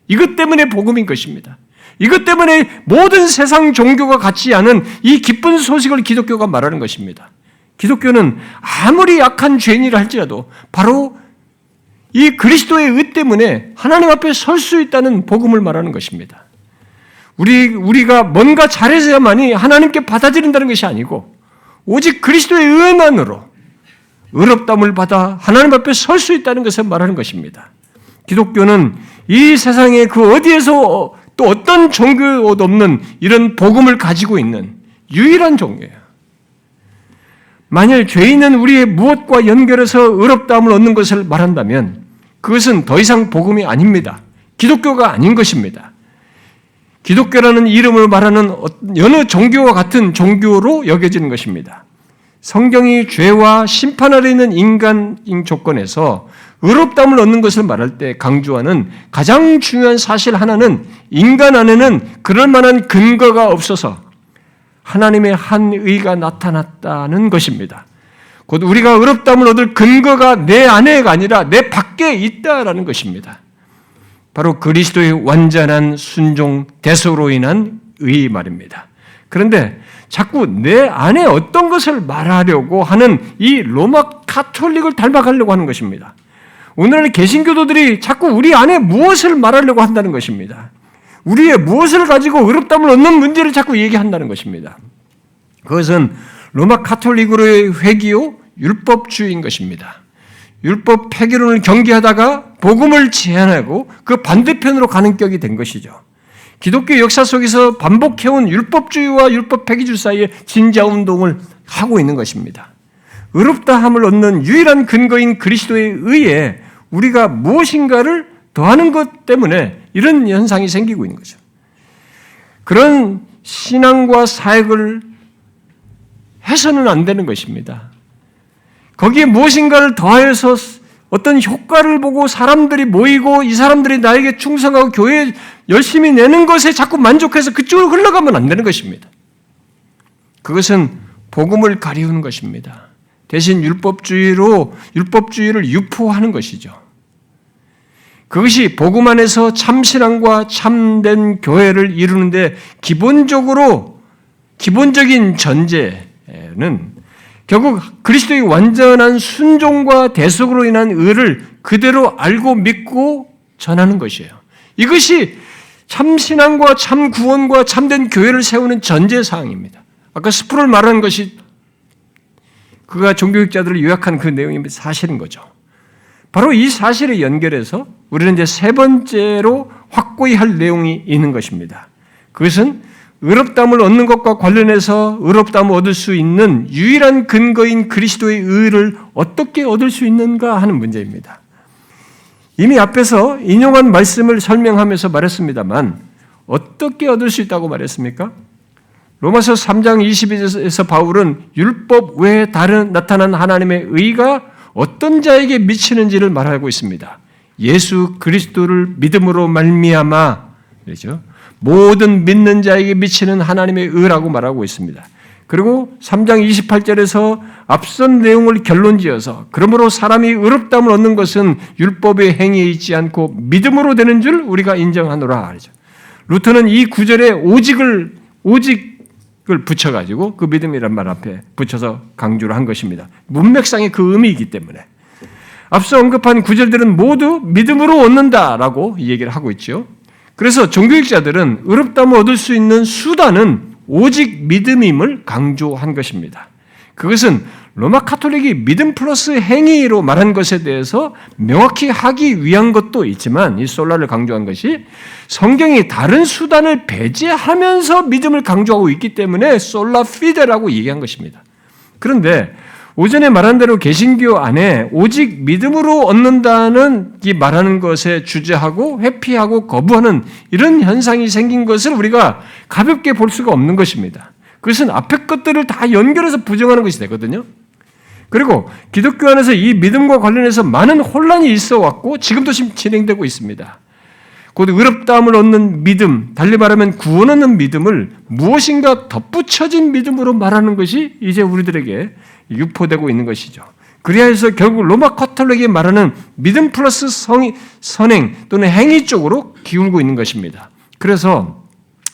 이것 때문에 복음인 것입니다. 이것 때문에 모든 세상 종교가 같지 않은 이 기쁜 소식을 기독교가 말하는 것입니다. 기독교는 아무리 약한 죄인이라 할지라도 바로 이 그리스도의 의 때문에 하나님 앞에 설 수 있다는 복음을 말하는 것입니다. 우리가 뭔가 잘해서야만이 하나님께 받아들인다는 것이 아니고 오직 그리스도의 은혜만으로 의롭다함을 받아 하나님 앞에 설 수 있다는 것을 말하는 것입니다. 기독교는 이 세상에 그 어디에서 또 어떤 종교도 없는 이런 복음을 가지고 있는 유일한 종교예요. 만일 죄인은 우리의 무엇과 연결해서 의롭다함을 얻는 것을 말한다면 그것은 더 이상 복음이 아닙니다. 기독교가 아닌 것입니다. 기독교라는 이름을 말하는 어느 종교와 같은 종교로 여겨지는 것입니다. 성경이 죄와 심판 아래 있는 인간인 조건에서 의롭다함을 얻는 것을 말할 때 강조하는 가장 중요한 사실 하나는 인간 안에는 그럴 만한 근거가 없어서 하나님의 한 의가 나타났다는 것입니다. 곧 우리가 의롭다함을 얻을 근거가 내 안에가 아니라 내 밖에 있다라는 것입니다. 바로 그리스도의 완전한 순종, 대속으로 인한 의 말입니다. 그런데 자꾸 내 안에 어떤 것을 말하려고 하는 이 로마 카톨릭을 닮아가려고 하는 것입니다. 오늘날 개신교도들이 자꾸 우리 안에 무엇을 말하려고 한다는 것입니다. 우리의 무엇을 가지고 의롭다함을 얻는 문제를 자꾸 얘기한다는 것입니다. 그것은 로마 카톨릭으로의 회귀요 율법주의인 것입니다. 율법 폐기론을 경계하다가 복음을 제한하고 그 반대편으로 가는 격이 된 것이죠. 기독교 역사 속에서 반복해온 율법주의와 율법 폐기주의 사이에 진자운동을 하고 있는 것입니다. 의롭다함을 얻는 유일한 근거인 그리스도의 의에 우리가 무엇인가를 더하는 것 때문에 이런 현상이 생기고 있는 거죠. 그런 신앙과 사역을 해서는 안 되는 것입니다. 거기에 무엇인가를 더해서 어떤 효과를 보고 사람들이 모이고 이 사람들이 나에게 충성하고 교회에 열심히 내는 것에 자꾸 만족해서 그쪽으로 흘러가면 안 되는 것입니다. 그것은 복음을 가리우는 것입니다. 대신 율법주의를 유포하는 것이죠. 그것이 복음 안에서 참신앙과 참된 교회를 이루는데 기본적인 전제는 결국 그리스도의 완전한 순종과 대속으로 인한 의를 그대로 알고 믿고 전하는 것이에요. 이것이 참신앙과 참구원과 참된 교회를 세우는 전제사항입니다. 아까 스프롤 말하는 것이 그가 종교학자들을 요약한 그 내용이 사실인 거죠. 바로 이 사실에 연결해서 우리는 이제 세 번째로 확고히 할 내용이 있는 것입니다. 그것은 의롭다함을 얻는 것과 관련해서 의롭다함을 얻을 수 있는 유일한 근거인 그리스도의 의를 어떻게 얻을 수 있는가 하는 문제입니다. 이미 앞에서 인용한 말씀을 설명하면서 말했습니다만 어떻게 얻을 수 있다고 말했습니까? 로마서 3장 22절에서 바울은 율법 외에 다른 나타난 하나님의 의가 어떤 자에게 미치는지를 말하고 있습니다. 예수 그리스도를 믿음으로 말미암아 그렇죠? 모든 믿는 자에게 미치는 하나님의 의라고 말하고 있습니다. 그리고 3장 28절에서 앞선 내용을 결론지어서 그러므로 사람이 의롭다함을 얻는 것은 율법의 행위에 있지 않고 믿음으로 되는 줄 우리가 인정하노라 하죠. 루터는 이 구절에 오직을 붙여가지고 그 믿음이란 말 앞에 붙여서 강조를 한 것입니다. 문맥상의 그 의미이기 때문에 앞서 언급한 구절들은 모두 믿음으로 얻는다라고 얘기를 하고 있죠. 그래서 종교학자들은 의롭다함을 얻을 수 있는 수단은 오직 믿음임을 강조한 것입니다. 그것은 로마 카톨릭이 믿음 플러스 행위로 말한 것에 대해서 명확히 하기 위한 것도 있지만 이 솔라를 강조한 것이 성경이 다른 수단을 배제하면서 믿음을 강조하고 있기 때문에 솔라 피데라고 얘기한 것입니다. 그런데 오전에 말한 대로 개신교 안에 오직 믿음으로 얻는다는 이 말하는 것에 주저하고 회피하고 거부하는 이런 현상이 생긴 것을 우리가 가볍게 볼 수가 없는 것입니다. 그것은 앞에 것들을 다 연결해서 부정하는 것이 되거든요. 그리고 기독교 안에서 이 믿음과 관련해서 많은 혼란이 있어 왔고 지금도 진행되고 있습니다. 곧 의롭다함을 얻는 믿음, 달리 말하면 구원 얻는 믿음을 무엇인가 덧붙여진 믿음으로 말하는 것이 이제 우리들에게 유포되고 있는 것이죠. 그래야 해서 결국 로마 카톨릭이 말하는 믿음 플러스 선행 또는 행위 쪽으로 기울고 있는 것입니다. 그래서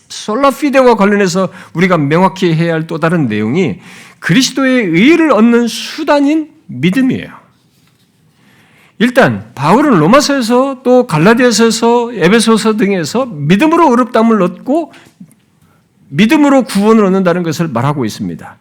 솔라피데와 관련해서 우리가 명확히 해야 할 또 다른 내용이 그리스도의 의를 얻는 수단인 믿음이에요. 일단 바울은 로마서에서 또 갈라디아서에서 에베소서 등에서 믿음으로 의롭다함을 얻고 믿음으로 구원을 얻는다는 것을 말하고 있습니다.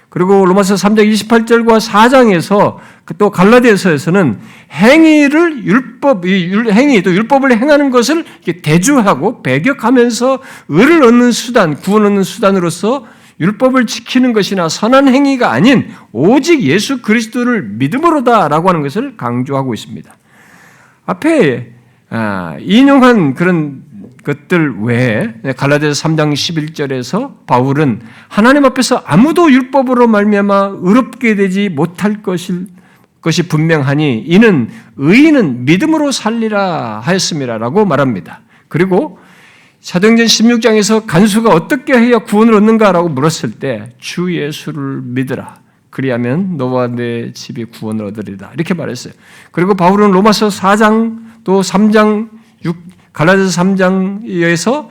그리고 로마서 3장 28절과 4장에서 또 갈라디아서에서는 행위를 율법을 행하는 것을 대주하고 배격하면서 의를 얻는 수단, 구원 얻는 수단으로서 율법을 지키는 것이나 선한 행위가 아닌 오직 예수 그리스도를 믿음으로다라고 하는 것을 강조하고 있습니다. 앞에 인용한 그런 것들 외에 갈라디아서 3장 11절에서 바울은 하나님 앞에서 아무도 율법으로 말미암아 의롭게 되지 못할 것이 분명하니 이는 의인은 믿음으로 살리라 하였음이라라고 말합니다. 그리고 사도행전 16장에서 간수가 어떻게 해야 구원을 얻는가라고 물었을 때 주 예수를 믿으라. 그리하면 너와 내 집이 구원을 얻으리라. 이렇게 말했어요. 그리고 바울은 로마서 4장 또 3장 갈라디아서 3장에서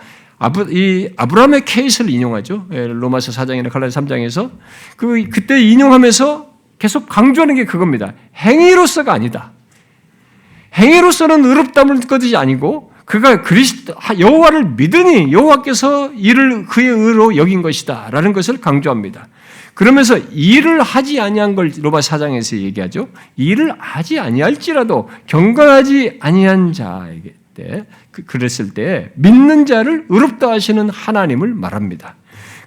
이 아브라함의 케이스를 인용하죠. 로마서 4장이나 갈라디아서 3장에서 그때 인용하면서 계속 강조하는 게 그겁니다. 행위로서가 아니다. 행위로서는 의롭다함을 것이 아니고 그가 여호와를 믿으니 여호와께서 이를 그의 의로 여긴 것이다라는 것을 강조합니다. 그러면서 일을 하지 아니한 걸 로마 4장에서 얘기하죠. 일을 하지 아니할지라도 경건하지 아니한 자에게 그랬을 때 믿는 자를 의롭다 하시는 하나님을 말합니다.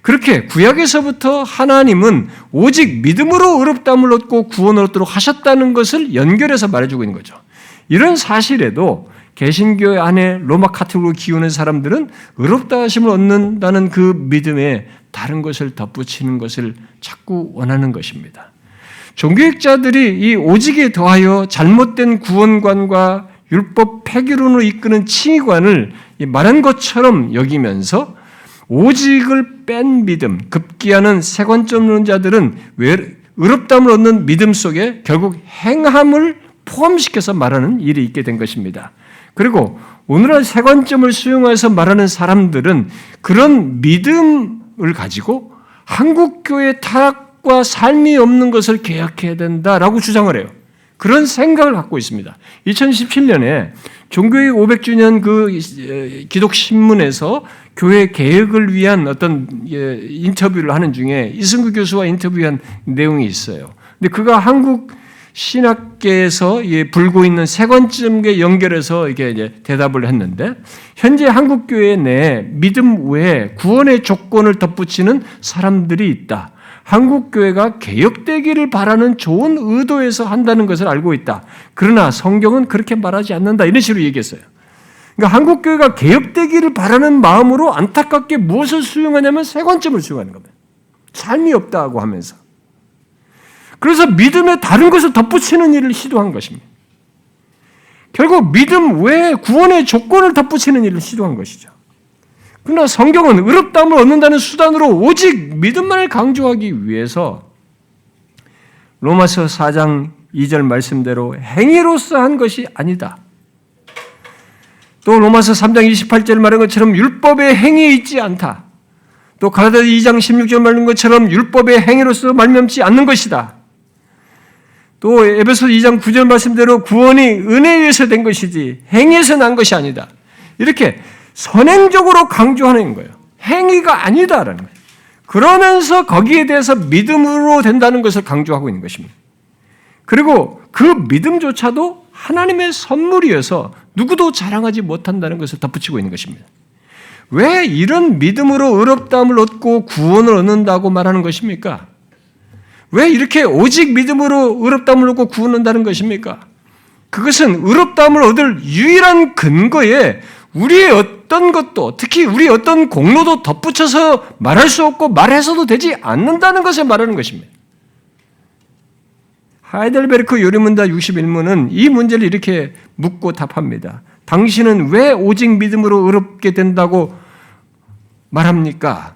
그렇게 구약에서부터 하나님은 오직 믿음으로 의롭다함을 얻고 구원을 얻도록 하셨다는 것을 연결해서 말해주고 있는 거죠. 이런 사실에도 개신교 안에 로마 카톨릭으로 기우는 사람들은 의롭다 하심을 얻는다는 그 믿음에 다른 것을 덧붙이는 것을 자꾸 원하는 것입니다. 종교학자들이 이 오직에 더하여 잘못된 구원관과 율법 폐기론으로 이끄는 칭의관을 말한 것처럼 여기면서 오직을 뺀 믿음, 급기야는 세관점론자들은 의롭다함을 얻는 믿음 속에 결국 행함을 포함시켜서 말하는 일이 있게 된 것입니다. 그리고 오늘날 세관점을 수용해서 말하는 사람들은 그런 믿음을 가지고 한국교회의 타락과 삶이 없는 것을 개혁해야 된다라고 주장을 해요. 그런 생각을 갖고 있습니다. 2017년에 종교의 500주년 그 기독신문에서 교회 개혁을 위한 어떤 인터뷰를 하는 중에 이승구 교수와 인터뷰한 내용이 있어요. 근데 그가 한국 신학계에서 불고 있는 세관점에 연결해서 이게 이제 대답을 했는데, 현재 한국 교회 내 믿음 외에 구원의 조건을 덧붙이는 사람들이 있다. 한국 교회가 개혁되기를 바라는 좋은 의도에서 한다는 것을 알고 있다. 그러나 성경은 그렇게 말하지 않는다. 이런 식으로 얘기했어요. 그러니까 한국 교회가 개혁되기를 바라는 마음으로 안타깝게 무엇을 수용하냐면 세관점을 수용하는 겁니다. 삶이 없다고 하면서. 그래서 믿음에 다른 것을 덧붙이는 일을 시도한 것입니다. 결국 믿음 외에 구원의 조건을 덧붙이는 일을 시도한 것이죠. 그러나 성경은 의롭다함을 얻는다는 수단으로 오직 믿음만을 강조하기 위해서 로마서 4장 2절 말씀대로 행위로서 한 것이 아니다. 또 로마서 3장 28절 말한 것처럼 율법의 행위에 있지 않다. 또 갈라디아서 2장 16절 말한 것처럼 율법의 행위로서 말미암지 않는 것이다. 또 에베소서 2장 9절 말씀대로 구원이 은혜에 의해서 된 것이지 행위에서 난 것이 아니다. 이렇게 선행적으로 강조하는 거예요. 행위가 아니다라는 거예요. 그러면서 거기에 대해서 믿음으로 된다는 것을 강조하고 있는 것입니다. 그리고 그 믿음조차도 하나님의 선물이어서 누구도 자랑하지 못한다는 것을 덧붙이고 있는 것입니다. 왜 이런 믿음으로 의롭다함을 얻고 구원을 얻는다고 말하는 것입니까? 왜 이렇게 오직 믿음으로 의롭다함을 얻고 구원을 얻는다는 것입니까? 그것은 의롭다함을 얻을 유일한 근거에 우리의 어떤 것도, 특히 우리의 어떤 공로도 덧붙여서 말할 수 없고 말해서도 되지 않는다는 것을 말하는 것입니다. 하이델베르크 요리문답 61문은 이 문제를 이렇게 묻고 답합니다. 당신은 왜 오직 믿음으로 의롭게 된다고 말합니까?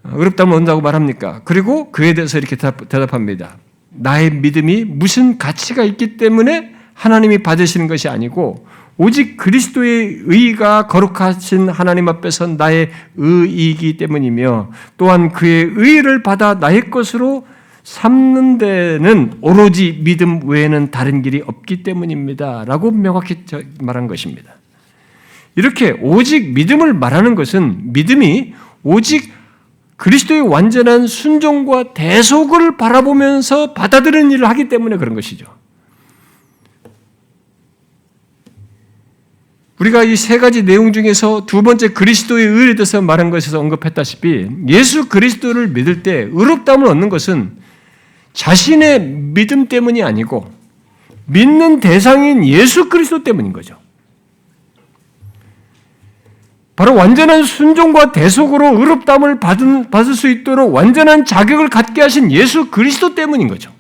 의롭다면 온다고 말합니까? 그리고 그에 대해서 이렇게 대답합니다. 나의 믿음이 무슨 가치가 있기 때문에 하나님이 받으시는 것이 아니고 오직 그리스도의 의가 거룩하신 하나님 앞에서 나의 의이기 때문이며 또한 그의 의를 받아 나의 것으로 삼는 데는 오로지 믿음 외에는 다른 길이 없기 때문입니다. 라고 명확히 말한 것입니다. 이렇게 오직 믿음을 말하는 것은 믿음이 오직 그리스도의 완전한 순종과 대속을 바라보면서 받아들이는 일을 하기 때문에 그런 것이죠. 우리가 이 세 가지 내용 중에서 두 번째 그리스도의 의에 대해서 말한 것에서 언급했다시피 예수 그리스도를 믿을 때 의롭다함을 얻는 것은 자신의 믿음 때문이 아니고 믿는 대상인 예수 그리스도 때문인 거죠. 바로 완전한 순종과 대속으로 의롭다함을 받을 수 있도록 완전한 자격을 갖게 하신 예수 그리스도 때문인 거죠.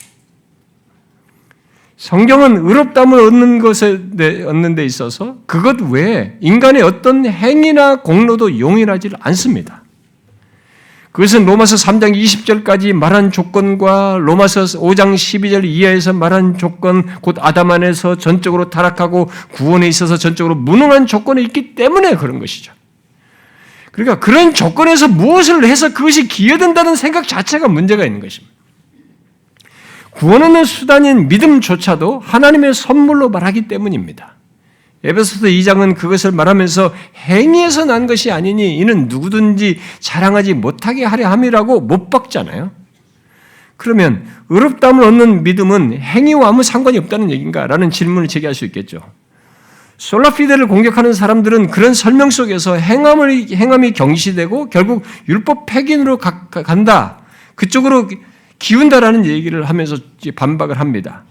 성경은 의롭다함을 얻는 데 있어서 그것 외에 인간의 어떤 행위나 공로도 용인하지 않습니다. 그것은 로마서 3장 20절까지 말한 조건과 로마서 5장 12절 이하에서 말한 조건, 곧 아담 안에서 전적으로 타락하고 구원에 있어서 전적으로 무능한 조건이 있기 때문에 그런 것이죠. 그러니까 그런 조건에서 무엇을 해서 그것이 기여된다는 생각 자체가 문제가 있는 것입니다. 구원 얻는 수단인 믿음조차도 하나님의 선물로 말하기 때문입니다. 에베소서 2장은 그것을 말하면서 행위에서 난 것이 아니니 이는 누구든지 자랑하지 못하게 하려 함이라고 못 박잖아요. 그러면 의롭다함을 얻는 믿음은 행위와 아무 상관이 없다는 얘기인가? 라는 질문을 제기할 수 있겠죠. 솔라피데를 공격하는 사람들은 그런 설명 속에서 행함이 경시되고 결국 율법 폐기으로 간다. 그쪽으로 기운다라는 얘기를 하면서 반박을 합니다.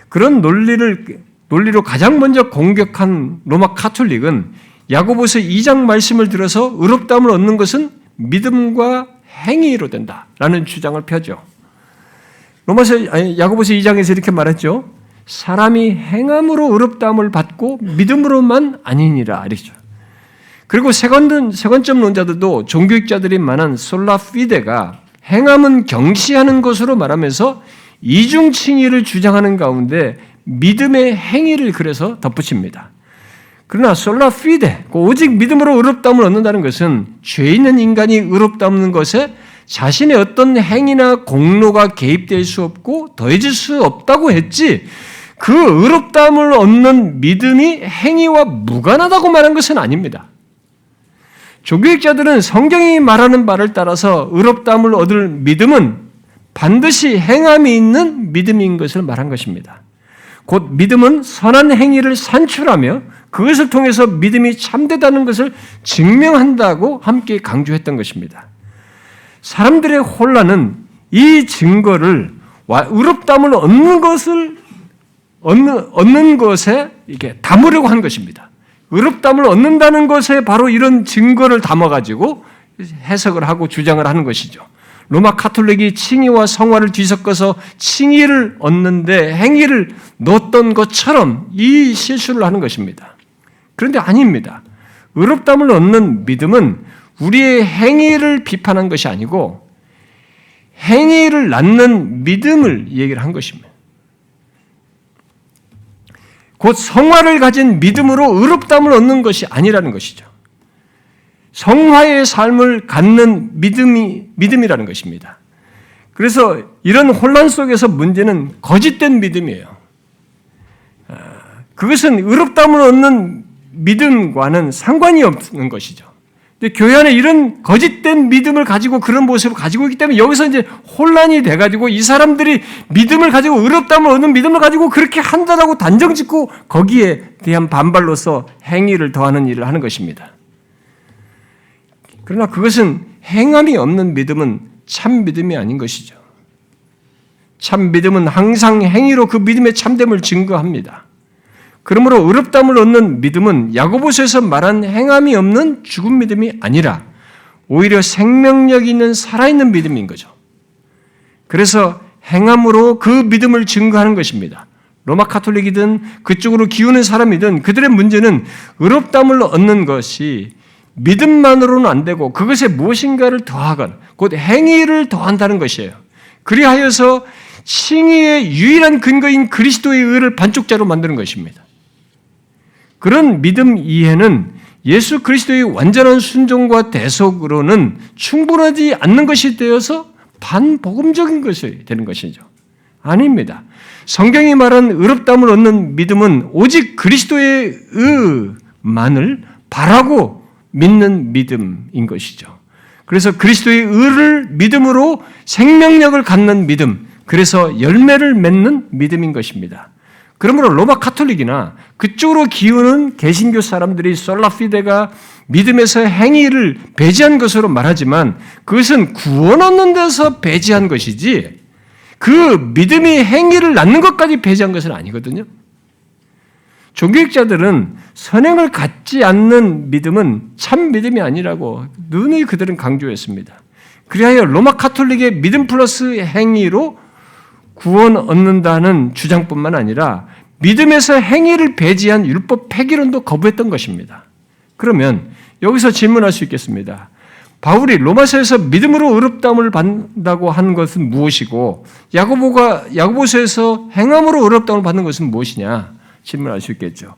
그런 논리로 가장 먼저 공격한 로마 카톨릭은 야고보서 2장 말씀을 들어서 의롭다함을 얻는 것은 믿음과 행위로 된다라는 주장을 펴죠. 야고보서 2장에서 이렇게 말했죠. 사람이 행함으로 의롭다함을 받고 믿음으로만 아니니라 이랬죠. 그리고 세관점론자들도 종교학자들이 말한 솔라피데가 행함은 경시하는 것으로 말하면서 이중칭의를 주장하는 가운데 믿음의 행위를 그래서 덧붙입니다. 그러나 솔라피데, 오직 믿음으로 의롭다함을 얻는다는 것은 죄 있는 인간이 의롭다는 것에 자신의 어떤 행위나 공로가 개입될 수 없고 더해질 수 없다고 했지 그 의롭다함을 얻는 믿음이 행위와 무관하다고 말한 것은 아닙니다. 종교학자들은 성경이 말하는 바를 따라서 의롭다함을 얻을 믿음은 반드시 행함이 있는 믿음인 것을 말한 것입니다. 곧 믿음은 선한 행위를 산출하며 그것을 통해서 믿음이 참되다는 것을 증명한다고 함께 강조했던 것입니다. 사람들의 혼란은 이 증거를 의롭다함을 얻는 것에 이렇게 담으려고 한 것입니다. 의롭다함을 얻는다는 것에 바로 이런 증거를 담아가지고 해석을 하고 주장을 하는 것이죠. 로마 카톨릭이 칭의와 성화를 뒤섞어서 칭의를 얻는데 행위를 넣었던 것처럼 이 실수를 하는 것입니다. 그런데 아닙니다. 의롭다함을 얻는 믿음은 우리의 행위를 비판한 것이 아니고 행위를 낳는 믿음을 얘기를 한 것입니다. 곧 성화를 가진 믿음으로 의롭다함을 얻는 것이 아니라는 것이죠. 성화의 삶을 갖는 믿음이라는 것입니다. 그래서 이런 혼란 속에서 문제는 거짓된 믿음이에요. 그것은 의롭다함을 얻는 믿음과는 상관이 없는 것이죠. 근데 교회 안에 이런 거짓된 믿음을 가지고 그런 모습을 가지고 있기 때문에 여기서 이제 혼란이 돼가지고 이 사람들이 믿음을 가지고 의롭다함을 얻는 믿음을 가지고 그렇게 한다라고 단정 짓고 거기에 대한 반발로서 행위를 더하는 일을 하는 것입니다. 그러나 그것은 행함이 없는 믿음은 참 믿음이 아닌 것이죠. 참 믿음은 항상 행위로 그 믿음의 참됨을 증거합니다. 그러므로 의롭다함을 얻는 믿음은 야고보서에서 말한 행함이 없는 죽은 믿음이 아니라 오히려 생명력 있는 살아있는 믿음인 거죠. 그래서 행함으로 그 믿음을 증거하는 것입니다. 로마 카톨릭이든 그쪽으로 기우는 사람이든 그들의 문제는 의롭다함을 얻는 것이 믿음만으로는 안 되고 그것에 무엇인가를 더하건 곧 행위를 더한다는 것이에요. 그리하여서 칭의의 유일한 근거인 그리스도의 의를 반쪽짜로 만드는 것입니다. 그런 믿음 이해는 예수 그리스도의 완전한 순종과 대속으로는 충분하지 않는 것이 되어서 반복음적인 것이 되는 것이죠. 아닙니다. 성경이 말한 의롭다함을 얻는 믿음은 오직 그리스도의 의만을 바라고 믿는 믿음인 것이죠. 그래서 그리스도의 의를 믿음으로 생명력을 갖는 믿음, 그래서 열매를 맺는 믿음인 것입니다. 그러므로 로마 카톨릭이나 그쪽으로 기우는 개신교 사람들이 솔라피데가 믿음에서 행위를 배제한 것으로 말하지만 그것은 구원 얻는 데서 배제한 것이지 그 믿음이 행위를 낳는 것까지 배제한 것은 아니거든요. 종교학자들은 선행을 갖지 않는 믿음은 참 믿음이 아니라고 누누이 그들은 강조했습니다. 그리하여 로마 카톨릭의 믿음 플러스 행위로 구원 얻는다는 주장뿐만 아니라 믿음에서 행위를 배제한 율법 폐기론도 거부했던 것입니다. 그러면 여기서 질문할 수 있겠습니다. 바울이 로마서에서 믿음으로 의롭다함을 받는다고 한 것은 무엇이고 야고보서에서 행함으로 의롭다함을 받는 것은 무엇이냐 질문할 수 있겠죠.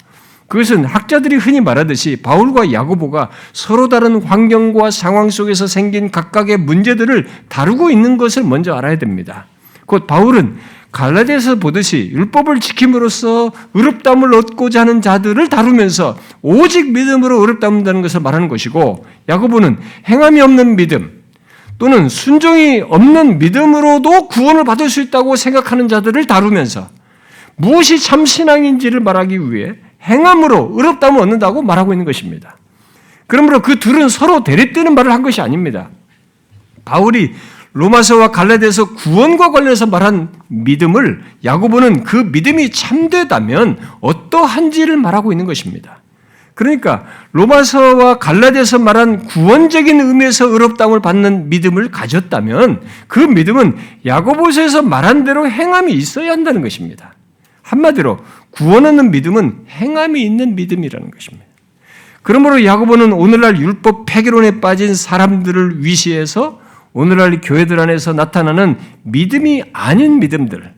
그것은 학자들이 흔히 말하듯이 바울과 야고보가 서로 다른 환경과 상황 속에서 생긴 각각의 문제들을 다루고 있는 것을 먼저 알아야 됩니다. 곧 바울은 갈라디아서 보듯이 율법을 지킴으로써 의롭다함을 얻고자 하는 자들을 다루면서 오직 믿음으로 의롭다함을 얻는 것을 말하는 것이고 야고보는 행함이 없는 믿음 또는 순종이 없는 믿음으로도 구원을 받을 수 있다고 생각하는 자들을 다루면서 무엇이 참 신앙인지를 말하기 위해 행함으로 의롭다함을 얻는다고 말하고 있는 것입니다. 그러므로 그 둘은 서로 대립되는 말을 한 것이 아닙니다. 바울이 로마서와 갈라디아서 구원과 관련해서 말한 믿음을 야고보는 그 믿음이 참되다면 어떠한지를 말하고 있는 것입니다. 그러니까 로마서와 갈라디아서 말한 구원적인 의미에서 의롭다함을 받는 믿음을 가졌다면 그 믿음은 야고보서에서 말한 대로 행함이 있어야 한다는 것입니다. 한마디로 구원 얻는 믿음은 행함이 있는 믿음이라는 것입니다. 그러므로 야고보는 오늘날 율법 폐기론에 빠진 사람들을 위시해서 오늘날 교회들 안에서 나타나는 믿음이 아닌 믿음들,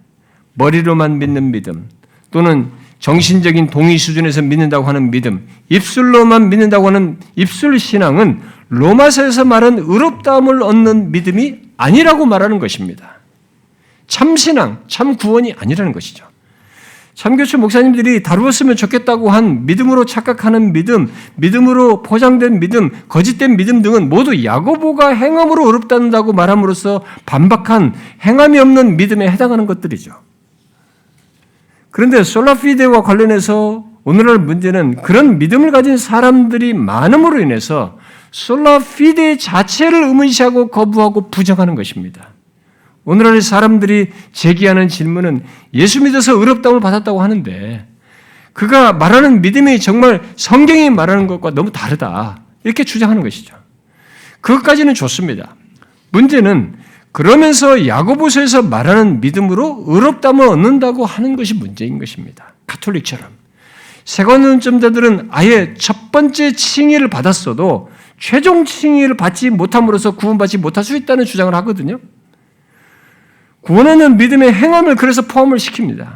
머리로만 믿는 믿음, 또는 정신적인 동의 수준에서 믿는다고 하는 믿음, 입술로만 믿는다고 하는 입술 신앙은 로마서에서 말한 의롭다함을 얻는 믿음이 아니라고 말하는 것입니다. 참 신앙, 참 구원이 아니라는 것이죠. 참교수 목사님들이 다루었으면 좋겠다고 한 믿음으로 착각하는 믿음, 믿음으로 포장된 믿음, 거짓된 믿음 등은 모두 야고보가 행함으로 의롭다는다고 말함으로써 반박한 행함이 없는 믿음에 해당하는 것들이죠. 그런데 솔라피데와 관련해서 오늘날 문제는 그런 믿음을 가진 사람들이 많음으로 인해서 솔라피데 자체를 의문시하고 거부하고 부정하는 것입니다. 오늘날 사람들이 제기하는 질문은 예수 믿어서 의롭다움을 받았다고 하는데 그가 말하는 믿음이 정말 성경이 말하는 것과 너무 다르다. 이렇게 주장하는 것이죠. 그것까지는 좋습니다. 문제는 그러면서 야고보서에서 말하는 믿음으로 의롭다움을 얻는다고 하는 것이 문제인 것입니다. 가톨릭처럼. 세관론점자들은 아예 첫 번째 칭의를 받았어도 최종 칭의를 받지 못함으로써 구원받지 못할 수 있다는 주장을 하거든요. 구원하는 믿음의 행함을 그래서 포함을 시킵니다.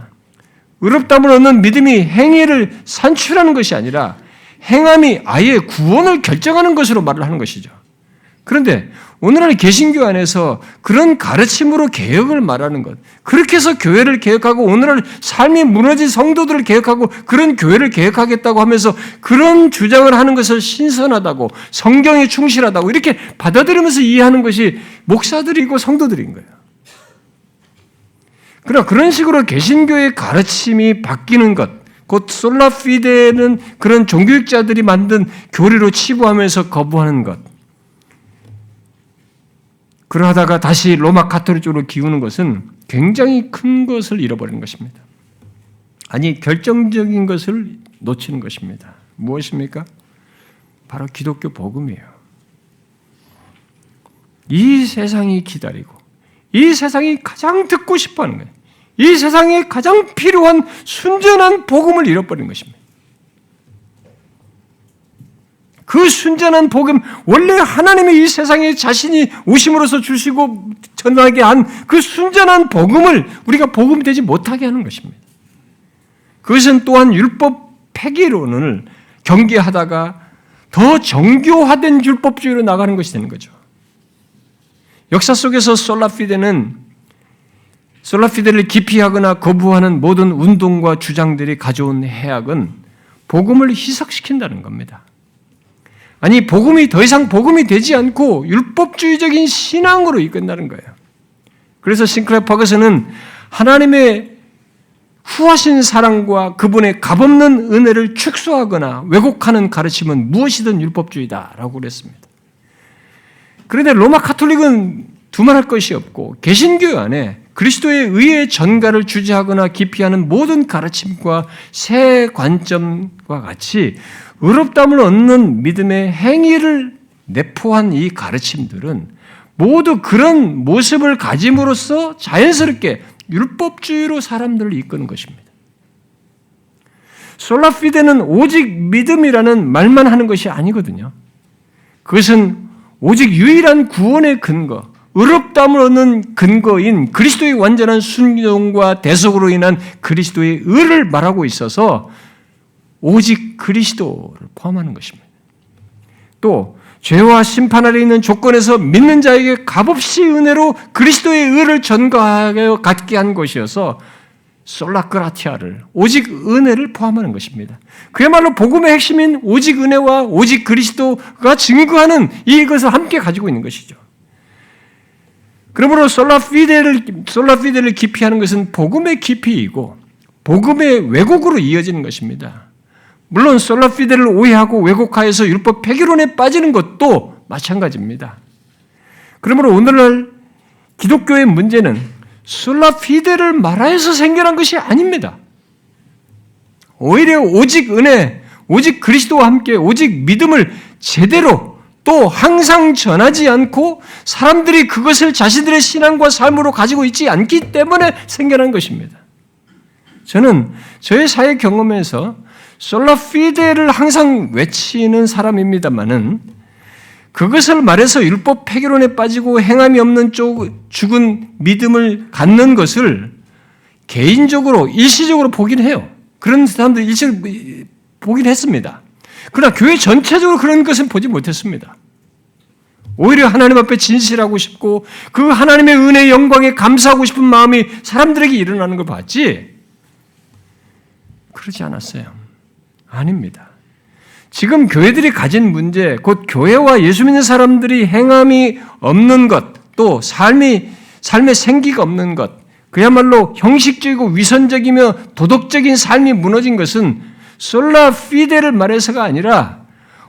의롭다함을 얻는 믿음이 행위를 산출하는 것이 아니라 행함이 아예 구원을 결정하는 것으로 말을 하는 것이죠. 그런데 오늘날 개신교 안에서 그런 가르침으로 개혁을 말하는 것, 그렇게 해서 교회를 개혁하고 오늘날 삶이 무너진 성도들을 개혁하고 그런 교회를 개혁하겠다고 하면서 그런 주장을 하는 것을 신선하다고 성경에 충실하다고 이렇게 받아들이면서 이해하는 것이 목사들이고 성도들인 거예요. 그러나 그런 식으로 개신교의 가르침이 바뀌는 것, 곧 솔라피데는 그런 종교학자들이 만든 교리로 치부하면서 거부하는 것, 그러다가 다시 로마 가톨릭 쪽으로 기우는 것은 굉장히 큰 것을 잃어버리는 것입니다. 아니, 결정적인 것을 놓치는 것입니다. 무엇입니까? 바로 기독교 복음이에요. 이 세상이 기다리고 이 세상이 가장 듣고 싶어하는 거예요. 이 세상에 가장 필요한 순전한 복음을 잃어버린 것입니다. 그 순전한 복음, 원래 하나님이 이 세상에 자신이 오심으로써 주시고 전하게 한 그 순전한 복음을 우리가 복음이 되지 못하게 하는 것입니다. 그것은 또한 율법 폐기론을 경계하다가 더 정교화된 율법주의로 나가는 것이 되는 거죠. 역사 속에서 솔라피데를 기피하거나 거부하는 모든 운동과 주장들이 가져온 해악은 복음을 희석시킨다는 겁니다. 아니, 복음이 더 이상 복음이 되지 않고 율법주의적인 신앙으로 이끈다는 거예요. 그래서 싱클레어 퍼거슨은 하나님의 후하신 사랑과 그분의 값없는 은혜를 축소하거나 왜곡하는 가르침은 무엇이든 율법주의다라고 그랬습니다. 그런데 로마 가톨릭은 두말할 것이 없고 개신교 안에 그리스도의 의의 전가를 주재하거나 기피하는 모든 가르침과 새 관점과 같이 의롭다함을 얻는 믿음의 행위를 내포한 이 가르침들은 모두 그런 모습을 가짐으로써 자연스럽게 율법주의로 사람들을 이끄는 것입니다. 솔라피데는 오직 믿음이라는 말만 하는 것이 아니거든요. 그것은 오직 유일한 구원의 근거, 의롭다함을 얻는 근거인 그리스도의 완전한 순종과 대속으로 인한 그리스도의 의를 말하고 있어서 오직 그리스도를 포함하는 것입니다. 또 죄와 심판 아래 있는 조건에서 믿는 자에게 값없이 은혜로 그리스도의 의를 전가하여 갖게 한 것이어서 솔라크라티아를 오직 은혜를 포함하는 것입니다. 그야말로 복음의 핵심인 오직 은혜와 오직 그리스도가 증거하는 이것을 함께 가지고 있는 것이죠. 그러므로 솔라피데를 기피하는 것은 복음의 기피이고 복음의 왜곡으로 이어지는 것입니다. 물론 솔라피데를 오해하고 왜곡하여서 율법 폐기론에 빠지는 것도 마찬가지입니다. 그러므로 오늘날 기독교의 문제는 솔라피데를 말하여서 생겨난 것이 아닙니다. 오히려 오직 은혜, 오직 그리스도와 함께 오직 믿음을 제대로 또 항상 전하지 않고 사람들이 그것을 자신들의 신앙과 삶으로 가지고 있지 않기 때문에 생겨난 것입니다. 저는 저의 사회 경험에서 솔라피데를 항상 외치는 사람입니다만은 그것을 말해서 율법 폐기론에 빠지고 행함이 없는 죽은 믿음을 갖는 것을 개인적으로 일시적으로 보긴 해요. 그런 사람들 일시적으로 보긴 했습니다. 그러나 교회 전체적으로 그런 것은 보지 못했습니다. 오히려 하나님 앞에 진실하고 싶고 그 하나님의 은혜의 영광에 감사하고 싶은 마음이 사람들에게 일어나는 걸 봤지 그러지 않았어요. 아닙니다. 지금 교회들이 가진 문제, 곧 교회와 예수 믿는 사람들이 행함이 없는 것, 또 삶의 생기가 없는 것, 그야말로 형식적이고 위선적이며 도덕적인 삶이 무너진 것은 솔라피데를 말해서가 아니라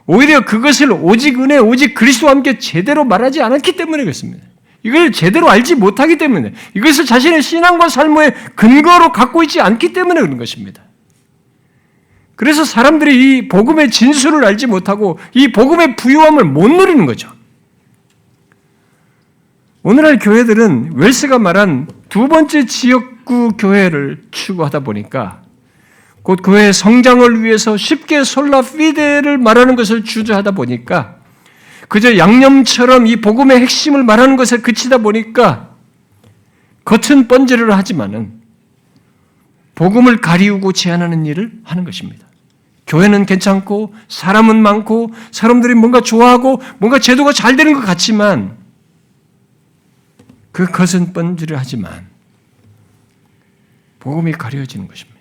오히려 그것을 오직 은혜, 오직 그리스도와 함께 제대로 말하지 않았기 때문에 그렇습니다. 이걸 제대로 알지 못하기 때문에, 이것을 자신의 신앙과 삶의 근거로 갖고 있지 않기 때문에 그런 것입니다. 그래서 사람들이 이 복음의 진수를 알지 못하고 이 복음의 부유함을 못 누리는 거죠. 오늘날 교회들은 웰스가 말한 두 번째 지역구 교회를 추구하다 보니까 곧 교회의 성장을 위해서 쉽게 솔라피데를 말하는 것을 주저하다 보니까 그저 양념처럼 이 복음의 핵심을 말하는 것에 그치다 보니까 겉은 번지르르 하지만은 복음을 가리우고 제한하는 일을 하는 것입니다. 교회는 괜찮고 사람은 많고 사람들이 뭔가 좋아하고 뭔가 제도가 잘 되는 것 같지만 그 겉은 번지르르 하지만 복음이 가려지는 것입니다.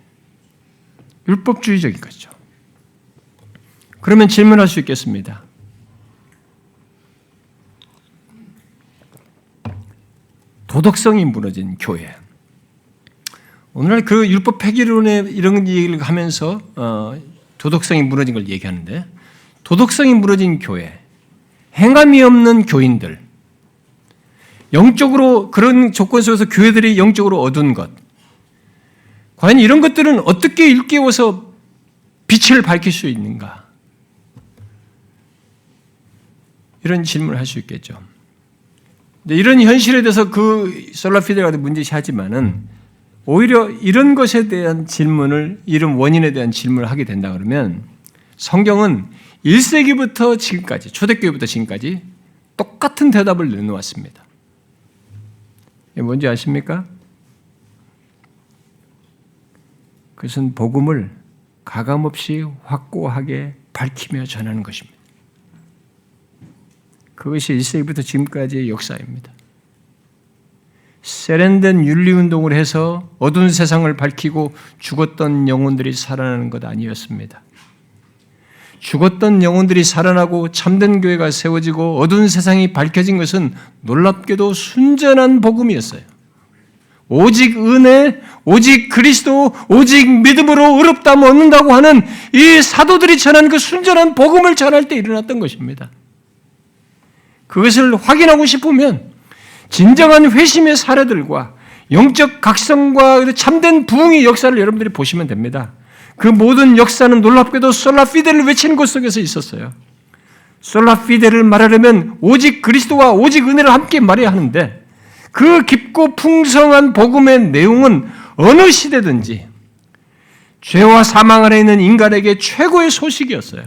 율법주의적인 거죠. 그러면 질문할 수 있겠습니다. 도덕성이 무너진 교회. 오늘날 그 율법 폐기론에 이런 얘기를 하면서 도덕성이 무너진 걸 얘기하는데 도덕성이 무너진 교회, 행함이 없는 교인들, 영적으로 그런 조건 속에서 교회들이 영적으로 어두운 것, 과연 이런 것들은 어떻게 일깨워서 빛을 밝힐 수 있는가? 이런 질문을 할 수 있겠죠. 이런 현실에 대해서 그 솔라피데가 문제시하지만은 오히려 이런 것에 대한 질문을, 이런 원인에 대한 질문을 하게 된다 그러면 성경은 1세기부터 지금까지, 초대교회부터 지금까지 똑같은 대답을 내놓았습니다. 이게 뭔지 아십니까? 그것은 복음을 가감없이 확고하게 밝히며 전하는 것입니다. 그것이 1세기부터 지금까지의 역사입니다. 세련된 윤리운동을 해서 어두운 세상을 밝히고 죽었던 영혼들이 살아나는 것 아니었습니다. 죽었던 영혼들이 살아나고 참된 교회가 세워지고 어두운 세상이 밝혀진 것은 놀랍게도 순전한 복음이었어요. 오직 은혜, 오직 그리스도, 오직 믿음으로 의롭다함을 얻는다고 하는 이 사도들이 전한 그 순전한 복음을 전할 때 일어났던 것입니다. 그것을 확인하고 싶으면 진정한 회심의 사례들과 영적 각성과 참된 부흥의 역사를 여러분들이 보시면 됩니다. 그 모든 역사는 놀랍게도 솔라피데를 외치는 것 속에서 있었어요. 솔라피데를 말하려면 오직 그리스도와 오직 은혜를 함께 말해야 하는데 그 깊고 풍성한 복음의 내용은 어느 시대든지 죄와 사망 아래 있는 인간에게 최고의 소식이었어요.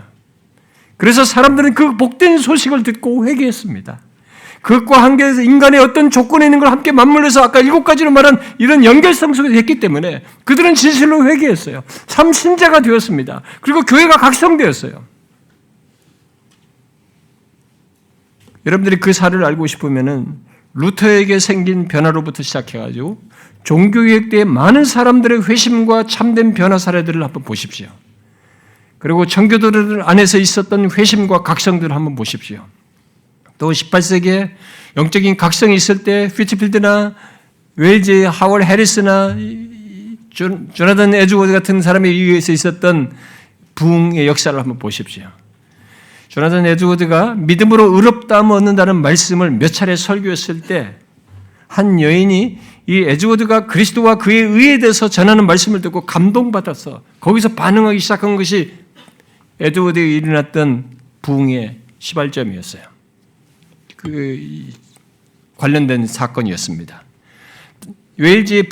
그래서 사람들은 그 복된 소식을 듣고 회개했습니다. 그것과 함께해서 인간의 어떤 조건에 있는 걸 함께 맞물려서 아까 7가지로 말한 이런 연결성 속에서 했기 때문에 그들은 진실로 회개했어요. 참 신자가 되었습니다. 그리고 교회가 각성되었어요. 여러분들이 그 사를 알고 싶으면은 루터에게 생긴 변화로부터 시작해가지고 종교개혁 때 많은 사람들의 회심과 참된 변화 사례들을 한번 보십시오. 그리고 청교도들 안에서 있었던 회심과 각성들을 한번 보십시오. 또 18세기에 영적인 각성이 있을 때 피츠필드나 웨일즈 하월 해리스나 조나단 에즈워드 같은 사람에 의해서 있었던 부흥의 역사를 한번 보십시오. 조나단 에드워드가 믿음으로 의롭다함을 얻는다는 말씀을 몇 차례 설교했을 때 한 여인이 이 에드워드가 그리스도와 그의 의에 대해서 전하는 말씀을 듣고 감동받아서 거기서 반응하기 시작한 것이 에드워드에 일어났던 부흥의 시발점이었어요. 관련된 사건이었습니다. 웨일즈의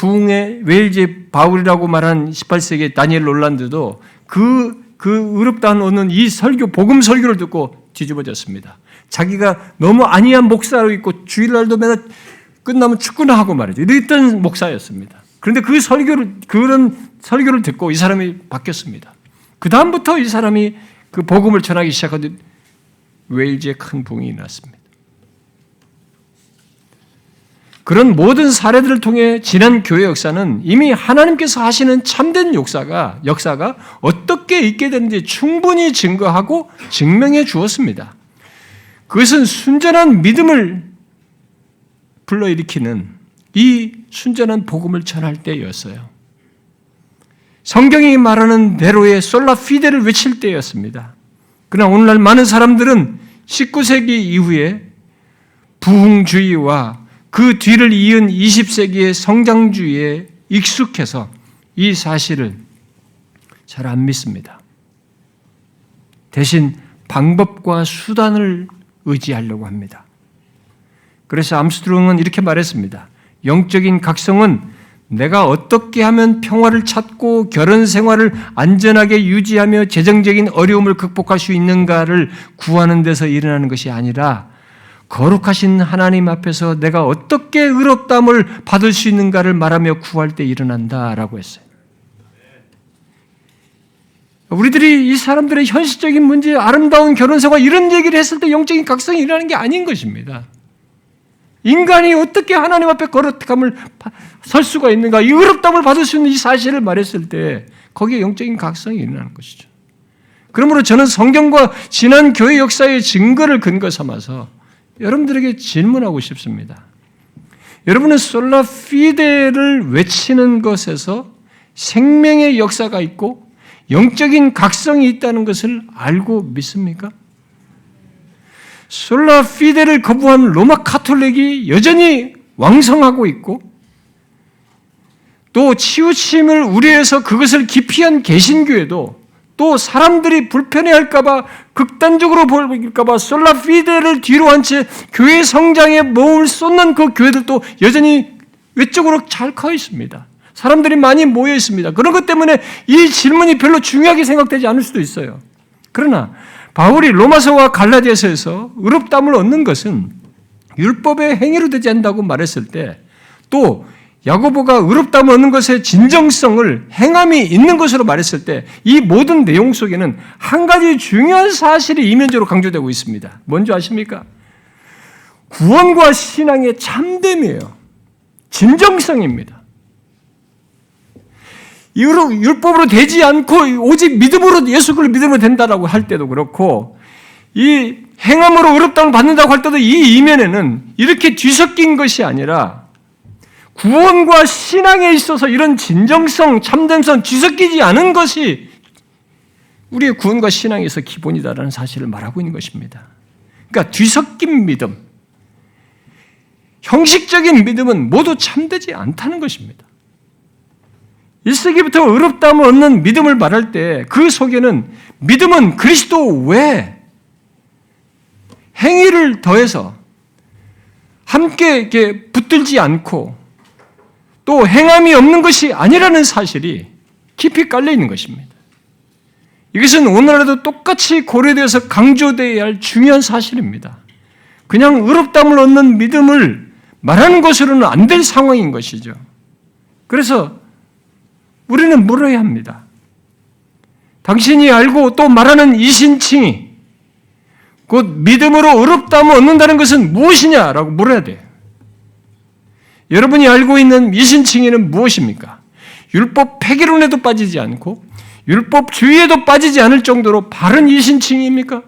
웨일즈의 바울이라고 말한 18세기 다니엘 롤란드도 그 의롭다함을 얻는 이 복음 설교를 듣고 뒤집어졌습니다. 자기가 너무 안이한 목사로 있고 주일날도 맨날 끝나면 축구나 하고 말이죠. 이랬던 목사였습니다. 그런데 그런 설교를 듣고 이 사람이 바뀌었습니다. 그 다음부터 이 사람이 그 복음을 전하기 시작하듯 웨일즈에 큰 부흥이 일어났습니다. 그런 모든 사례들을 통해 지난 교회 역사는 이미 하나님께서 하시는 참된 역사가 어떻게 있게 되는지 충분히 증거하고 증명해 주었습니다. 그것은 순전한 믿음을 불러일으키는 이 순전한 복음을 전할 때였어요. 성경이 말하는 대로의 솔라 피데를 외칠 때였습니다. 그러나 오늘날 많은 사람들은 19세기 이후에 부흥주의와 그 뒤를 이은 20세기의 성장주의에 익숙해서 이 사실을 잘 안 믿습니다. 대신 방법과 수단을 의지하려고 합니다. 그래서 암스트롱은 이렇게 말했습니다. 영적인 각성은 내가 어떻게 하면 평화를 찾고 결혼 생활을 안전하게 유지하며 재정적인 어려움을 극복할 수 있는가를 구하는 데서 일어나는 것이 아니라 거룩하신 하나님 앞에서 내가 어떻게 의롭다함을 받을 수 있는가를 말하며 구할 때 일어난다라고 했어요. 우리들이 이 사람들의 현실적인 문제, 아름다운 결혼 생활 이런 얘기를 했을 때 영적인 각성이 일어나는 게 아닌 것입니다. 인간이 어떻게 하나님 앞에 거룩함을 설 수가 있는가, 이 의롭다함을 받을 수 있는 이 사실을 말했을 때 거기에 영적인 각성이 일어나는 것이죠. 그러므로 저는 성경과 지난 교회 역사의 증거를 근거 삼아서 여러분들에게 질문하고 싶습니다. 여러분은 솔라 피데를 외치는 것에서 생명의 역사가 있고 영적인 각성이 있다는 것을 알고 믿습니까? 솔라 피데를 거부한 로마 카톨릭이 여전히 왕성하고 있고 또 치우침을 우려해서 그것을 기피한 개신교회도 또 사람들이 불편해할까 봐 극단적으로 보일까 봐 솔라 피데를 뒤로 한 채 교회 성장에 몸을 쏟는 그 교회들도 여전히 외적으로 잘 커 있습니다. 사람들이 많이 모여 있습니다. 그런 것 때문에 이 질문이 별로 중요하게 생각되지 않을 수도 있어요. 그러나 바울이 로마서와 갈라디아서에서 의롭다함을 얻는 것은 율법의 행위로 되지 않는다고 말했을 때 또 야고보가 의롭다함을 얻는 것의 진정성을 행함이 있는 것으로 말했을 때 이 모든 내용 속에는 한 가지 중요한 사실이 이면적으로 강조되고 있습니다. 뭔지 아십니까? 구원과 신앙의 참됨이에요. 진정성입니다. 율법으로 되지 않고 오직 믿음으로 예수 그리스도를 믿음으로 된다라고 할 때도 그렇고 이 행함으로 의롭다함을 받는다고 할 때도 이 이면에는 이렇게 뒤섞인 것이 아니라 구원과 신앙에 있어서 이런 진정성, 참됨성, 뒤섞이지 않은 것이 우리의 구원과 신앙에서 기본이다라는 사실을 말하고 있는 것입니다. 그러니까 뒤섞인 믿음, 형식적인 믿음은 모두 참되지 않다는 것입니다. 1세기부터 의롭다함을 얻는 믿음을 말할 때 그 속에는 믿음은 그리스도 외에 행위를 더해서 함께 이렇게 붙들지 않고 또 행함이 없는 것이 아니라는 사실이 깊이 깔려 있는 것입니다. 이것은 오늘날에도 똑같이 고려되어서 강조되어야 할 중요한 사실입니다. 그냥 의롭다함을 얻는 믿음을 말하는 것으로는 안 될 상황인 것이죠. 그래서 우리는 물어야 합니다. 당신이 알고 또 말하는 이신칭이 곧 믿음으로 의롭다함을 얻는다는 것은 무엇이냐라고 물어야 돼요. 여러분이 알고 있는 이신칭의는 무엇입니까? 율법 폐기론에도 빠지지 않고 율법주의에도 빠지지 않을 정도로 바른 이신칭의입니까?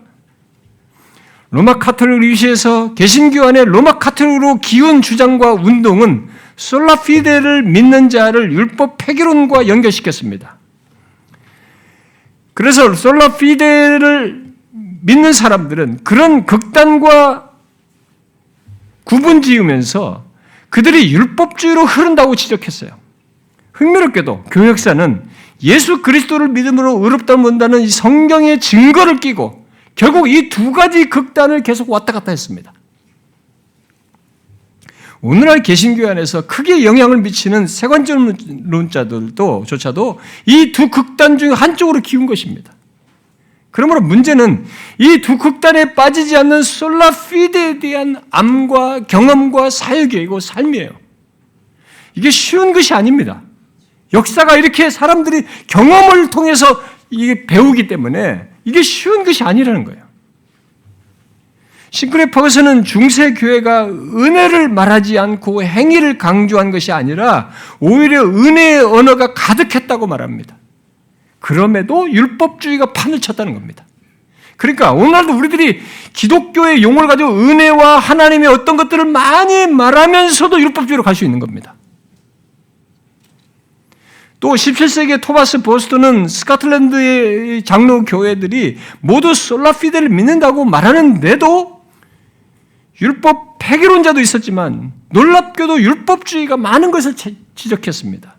로마 카톨릭을 위시해서 개신교 안에 로마 카톨릭으로 기운 주장과 운동은 솔라 피데를 믿는 자를 율법 폐기론과 연결시켰습니다. 그래서 솔라피데를 믿는 사람들은 그런 극단과 구분 지으면서 그들이 율법주의로 흐른다고 지적했어요. 흥미롭게도 교회 역사는 예수 그리스도를 믿음으로 의롭다함을 얻는다는 이 성경의 증거를 끼고 결국 이 두 가지 극단을 계속 왔다 갔다 했습니다. 오늘날 개신교회 안에서 크게 영향을 미치는 세관점론자들도 조차도 이 두 극단 중 한쪽으로 기운 것입니다. 그러므로 문제는 이 두 극단에 빠지지 않는 솔라피데에 대한 암과 경험과 사역이고 삶이에요. 이게 쉬운 것이 아닙니다. 역사가 이렇게 사람들이 경험을 통해서 이게 배우기 때문에 이게 쉬운 것이 아니라는 거예요. 싱크레퍼에서는 중세 교회가 은혜를 말하지 않고 행위를 강조한 것이 아니라 오히려 은혜의 언어가 가득했다고 말합니다. 그럼에도 율법주의가 판을 쳤다는 겁니다. 그러니까 오늘날도 우리들이 기독교의 용어를 가지고 은혜와 하나님의 어떤 것들을 많이 말하면서도 율법주의로 갈 수 있는 겁니다. 또 17세기의 토마스 보스턴은 스코틀랜드의 장로 교회들이 모두 솔라피데를 믿는다고 말하는데도 율법 폐기론자도 있었지만 놀랍게도 율법주의가 많은 것을 지적했습니다.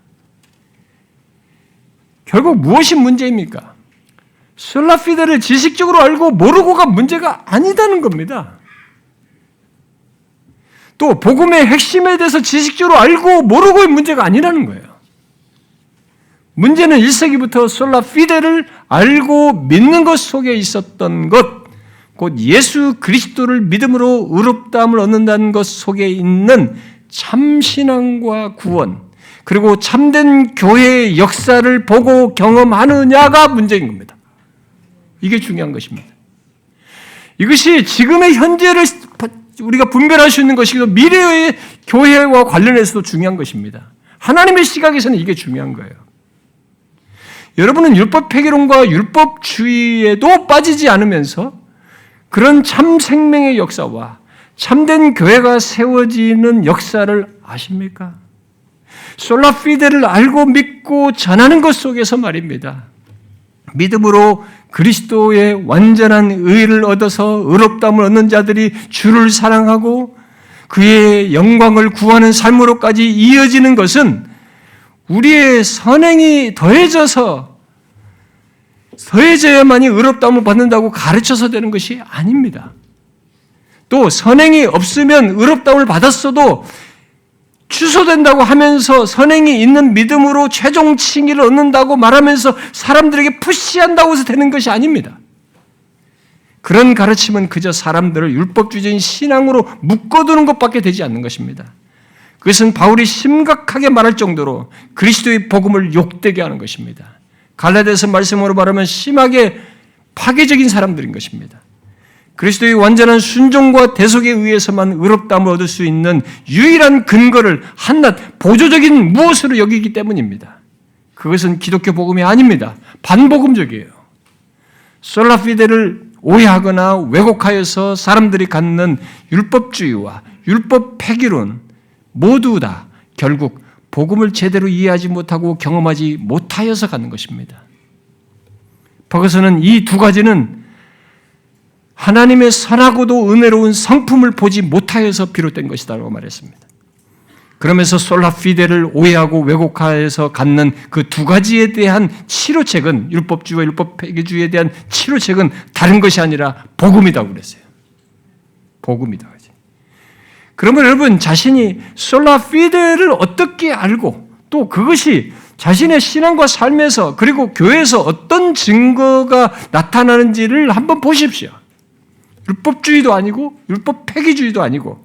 결국 무엇이 문제입니까? 솔라피데를 지식적으로 알고 모르고가 문제가 아니다는 겁니다. 또 복음의 핵심에 대해서 지식적으로 알고 모르고의 문제가 아니라는 거예요. 문제는 1세기부터 솔라피데를 알고 믿는 것 속에 있었던 것, 곧 예수 그리스도를 믿음으로 의롭다함을 얻는다는 것 속에 있는 참신앙과 구원, 그리고 참된 교회의 역사를 보고 경험하느냐가 문제인 겁니다. 이게 중요한 것입니다. 이것이 지금의 현재를 우리가 분별할 수 있는 것이고 미래의 교회와 관련해서도 중요한 것입니다. 하나님의 시각에서는 이게 중요한 거예요. 여러분은 율법 폐기론과 율법주의에도 빠지지 않으면서 그런 참 생명의 역사와 참된 교회가 세워지는 역사를 아십니까? 솔라피데를 알고 믿고 전하는 것 속에서 말입니다. 믿음으로 그리스도의 완전한 의를 얻어서 의롭다함을 얻는 자들이 주를 사랑하고 그의 영광을 구하는 삶으로까지 이어지는 것은 우리의 선행이 더해져야만이 의롭다함을 받는다고 가르쳐서 되는 것이 아닙니다. 또 선행이 없으면 의롭다함을 받았어도 취소된다고 하면서 선행이 있는 믿음으로 최종 칭의를 얻는다고 말하면서 사람들에게 푸시한다고 해서 되는 것이 아닙니다. 그런 가르침은 그저 사람들을 율법주의적인 신앙으로 묶어두는 것밖에 되지 않는 것입니다. 그것은 바울이 심각하게 말할 정도로 그리스도의 복음을 욕되게 하는 것입니다. 갈라디아서 말씀으로 말하면 심하게 파괴적인 사람들인 것입니다. 그리스도의 완전한 순종과 대속에 의해서만 의롭다함을 얻을 수 있는 유일한 근거를 한낱 보조적인 무엇으로 여기기 때문입니다. 그것은 기독교 복음이 아닙니다. 반복음적이에요. 솔라피데를 오해하거나 왜곡하여서 사람들이 갖는 율법주의와 율법 폐기론 모두 다 결국 복음을 제대로 이해하지 못하고 경험하지 못하여서 갖는 것입니다. 거기서는 이 두 가지는 하나님의 선하고도 은혜로운 성품을 보지 못하여서 비롯된 것이다라고 말했습니다. 그러면서 솔라피데를 오해하고 왜곡하여서 갖는 그 두 가지에 대한 치료책은 율법주의와 율법 폐기주의에 대한 치료책은 다른 것이 아니라 복음이라고 그랬어요. 복음이다. 그러면 여러분 자신이 솔라피데를 어떻게 알고 또 그것이 자신의 신앙과 삶에서 그리고 교회에서 어떤 증거가 나타나는지를 한번 보십시오. 율법주의도 아니고 율법 폐기주의도 아니고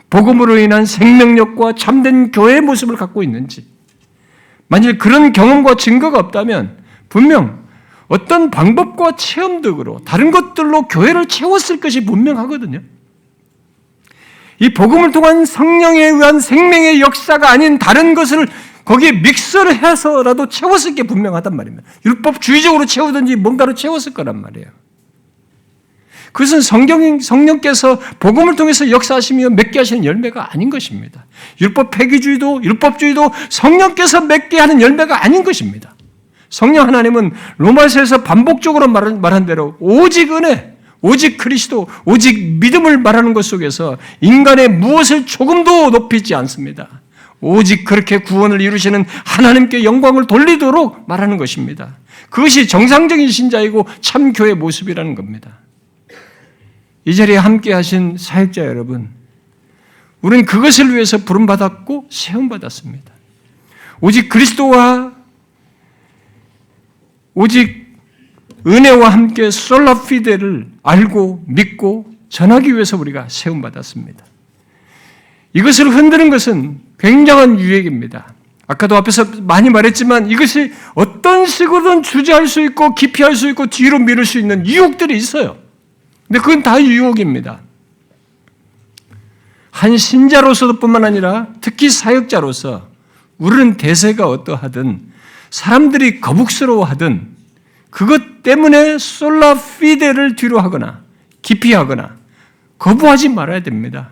복음으로 인한 생명력과 참된 교회의 모습을 갖고 있는지, 만일 그런 경험과 증거가 없다면 분명 어떤 방법과 체험 등으로 다른 것들로 교회를 채웠을 것이 분명하거든요. 이 복음을 통한 성령에 의한 생명의 역사가 아닌 다른 것을 거기에 믹스를 해서라도 채웠을 게 분명하단 말입니다. 율법주의적으로 채우든지 뭔가로 채웠을 거란 말이에요. 그것은 성령께서 복음을 통해서 역사하시며 맺게 하시는 열매가 아닌 것입니다. 율법 폐기주의도 율법주의도 성령께서 맺게 하는 열매가 아닌 것입니다. 성령 하나님은 로마서에서 반복적으로 말한 대로 오직 은혜, 오직 그리스도, 오직 믿음을 말하는 것 속에서 인간의 무엇을 조금도 높이지 않습니다. 오직 그렇게 구원을 이루시는 하나님께 영광을 돌리도록 말하는 것입니다. 그것이 정상적인 신자이고 참 교회 모습이라는 겁니다. 이 자리에 함께 하신 사역자 여러분, 우리는 그것을 위해서 부름받았고 세움받았습니다. 오직 그리스도와 오직 은혜와 함께 솔라피데를 알고 믿고 전하기 위해서 우리가 세움받았습니다. 이것을 흔드는 것은 굉장한 유익입니다. 아까도 앞에서 많이 말했지만 이것이 어떤 식으로든 주저할 수 있고 기피할 수 있고 뒤로 미룰 수 있는 유혹들이 있어요. 근데 그건 다 유혹입니다. 한 신자로서도 뿐만 아니라 특히 사역자로서 우리는 대세가 어떠하든 사람들이 거북스러워하든 그것 때문에 솔라피데를 뒤로 하거나 기피하거나 거부하지 말아야 됩니다.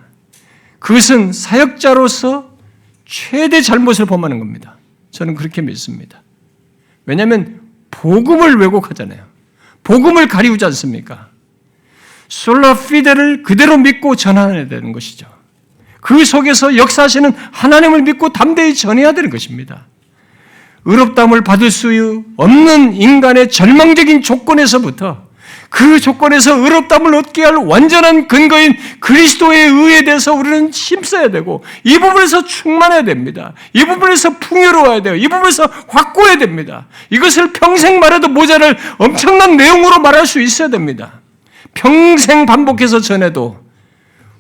그것은 사역자로서 최대 잘못을 범하는 겁니다. 저는 그렇게 믿습니다. 왜냐하면 복음을 왜곡하잖아요. 복음을 가리우지 않습니까? 솔라피데를 그대로 믿고 전해야 되는 것이죠. 그 속에서 역사하시는 하나님을 믿고 담대히 전해야 되는 것입니다. 의롭다함을 받을 수 없는 인간의 절망적인 조건에서부터 그 조건에서 의롭다함을 얻게 할 완전한 근거인 그리스도의 의에 대해서 우리는 힘써야 되고 이 부분에서 충만해야 됩니다. 이 부분에서 풍요로워야 돼요. 이 부분에서 확고해야 됩니다. 이것을 평생 말해도 모자랄 엄청난 내용으로 말할 수 있어야 됩니다. 평생 반복해서 전해도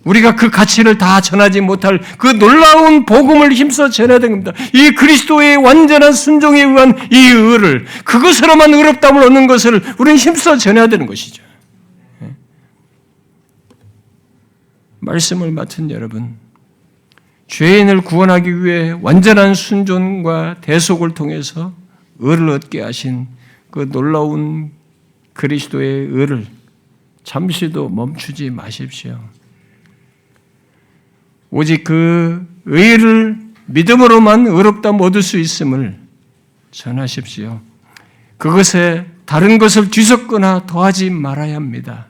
우리가 그 가치를 다 전하지 못할 그 놀라운 복음을 힘써 전해야 됩니다. 이 그리스도의 완전한 순종에 의한 이 의를 그것으로만 의롭다함을 얻는 것을 우리는 힘써 전해야 되는 것이죠. 말씀을 맡은 여러분, 죄인을 구원하기 위해 완전한 순종과 대속을 통해서 의를 얻게 하신 그 놀라운 그리스도의 의를 잠시도 멈추지 마십시오. 오직 그 의를 믿음으로만 의롭다함을 얻을 수 있음을 전하십시오. 그것에 다른 것을 뒤섞거나 더하지 말아야 합니다.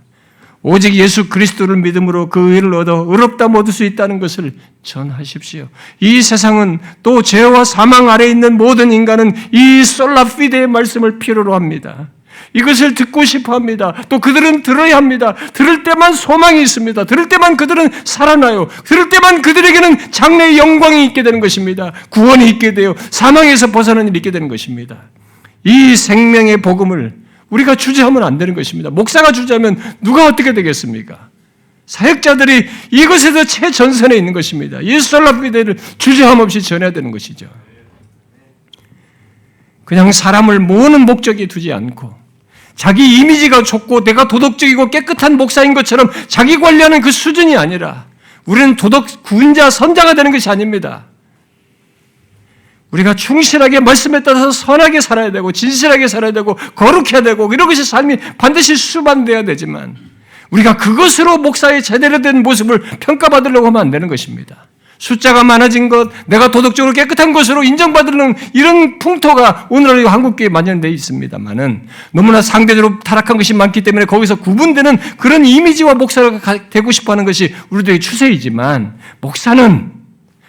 오직 예수 그리스도를 믿음으로 그 의를 얻어 의롭다함을 얻을 수 있다는 것을 전하십시오. 이 세상은 또 죄와 사망 아래에 있는 모든 인간은 이 솔라피데의 말씀을 필요로 합니다. 이것을 듣고 싶어 합니다. 또 그들은 들어야 합니다. 들을 때만 소망이 있습니다. 들을 때만 그들은 살아나요. 들을 때만 그들에게는 장래의 영광이 있게 되는 것입니다. 구원이 있게 되어 사망에서 벗어나는 일이 있게 되는 것입니다. 이 생명의 복음을 우리가 주재하면 안 되는 것입니다. 목사가 주재하면 누가 어떻게 되겠습니까? 사역자들이 이것에서 최전선에 있는 것입니다. 이 솔라피데를 주저함 없이 전해야 되는 것이죠. 그냥 사람을 모으는 목적에 두지 않고 자기 이미지가 좋고 내가 도덕적이고 깨끗한 목사인 것처럼 자기 관리하는 그 수준이 아니라 우리는 구은자 선자가 되는 것이 아닙니다. 우리가 충실하게 말씀에 따라서 선하게 살아야 되고 진실하게 살아야 되고 거룩해야 되고 이런 것이 삶이 반드시 수반되어야 되지만 우리가 그것으로 목사의 제대로 된 모습을 평가받으려고 하면 안 되는 것입니다. 숫자가 많아진 것, 내가 도덕적으로 깨끗한 것으로 인정받으려는 이런 풍토가 오늘 한국교회에 만연되어 있습니다만은 너무나 상대적으로 타락한 것이 많기 때문에 거기서 구분되는 그런 이미지와 목사가 되고 싶어하는 것이 우리들의 추세이지만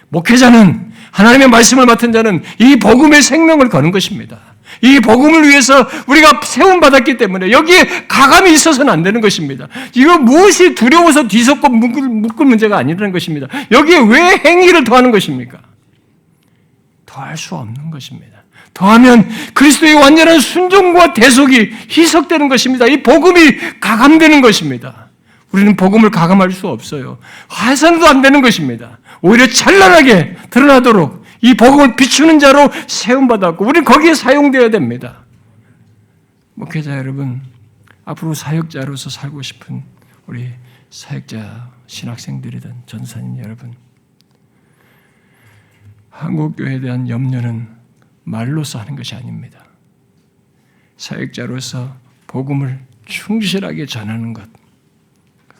목회자는 하나님의 말씀을 맡은 자는 이 복음의 생명을 거는 것입니다. 이 복음을 위해서 우리가 세움받았기 때문에 여기에 가감이 있어서는 안 되는 것입니다. 이거 무엇이 두려워서 뒤섞고 묶을 문제가 아니라는 것입니다. 여기에 왜 행위를 더하는 것입니까? 더할 수 없는 것입니다. 더하면 그리스도의 완전한 순종과 대속이 희석되는 것입니다. 이 복음이 가감되는 것입니다. 우리는 복음을 가감할 수 없어요. 해서도 안 되는 것입니다. 오히려 찬란하게 드러나도록 이 복음을 비추는 자로 세움받았고 우리는 거기에 사용되어야 됩니다. 목회자 여러분, 앞으로 사역자로서 살고 싶은 우리 사역자 신학생들이든 전사님 여러분, 한국교회에 대한 염려는 말로서 하는 것이 아닙니다. 사역자로서 복음을 충실하게 전하는 것,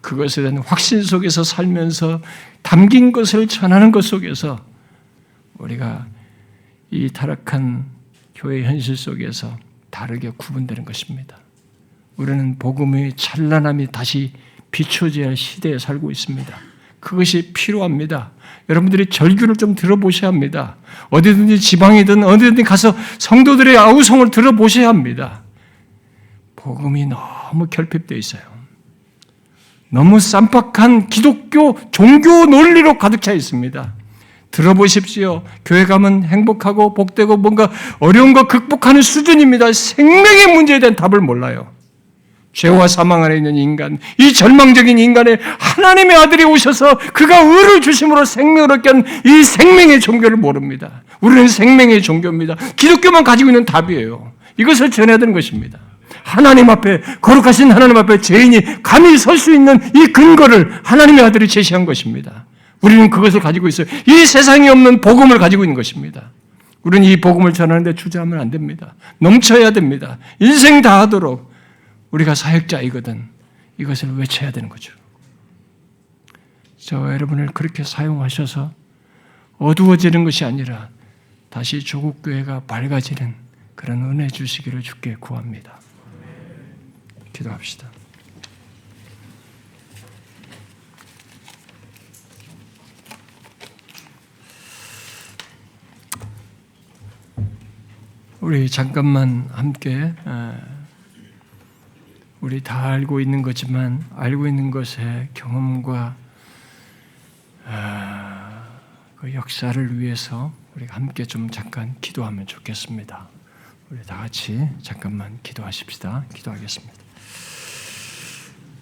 그것에 대한 확신 속에서 살면서 담긴 것을 전하는 것 속에서 우리가 이 타락한 교회 현실 속에서 다르게 구분되는 것입니다. 우리는 복음의 찬란함이 다시 비춰져야 할 시대에 살고 있습니다. 그것이 필요합니다. 여러분들이 절규를 좀 들어보셔야 합니다. 어디든지 지방이든 어디든지 가서 성도들의 아우성을 들어보셔야 합니다. 복음이 너무 결핍되어 있어요. 너무 쌈박한 기독교 종교 논리로 가득 차 있습니다. 들어보십시오. 교회 가면 행복하고 복되고 뭔가 어려운 거 극복하는 수준입니다. 생명의 문제에 대한 답을 몰라요. 죄와 사망 안에 있는 인간, 이 절망적인 인간에 하나님의 아들이 오셔서 그가 의를 주심으로 생명을 얻게 한 이 생명의 종교를 모릅니다. 우리는 생명의 종교입니다. 기독교만 가지고 있는 답이에요. 이것을 전해야 되는 것입니다. 하나님 앞에, 거룩하신 하나님 앞에 죄인이 감히 설 수 있는 이 근거를 하나님의 아들이 제시한 것입니다. 우리는 그것을 가지고 있어요. 이 세상에 없는 복음을 가지고 있는 것입니다. 우리는 이 복음을 전하는데 주저하면 안 됩니다. 넘쳐야 됩니다. 인생 다 하도록 우리가 사역자이거든 이것을 외쳐야 되는 거죠. 저 여러분을 그렇게 사용하셔서 어두워지는 것이 아니라 다시 조국 교회가 밝아지는 그런 은혜 주시기를 주께 구합니다. 기도합시다. 우리 잠깐만 함께 우리 다 알고 있는 거지만 알고 있는 것의 경험과 그 역사를 위해서 우리가 함께 좀 잠깐 기도하면 좋겠습니다. 우리 다 같이 잠깐만 기도하십시다. 기도하겠습니다.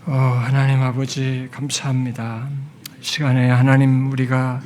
하나님 아버지 감사합니다. 이 시간에 하나님 우리가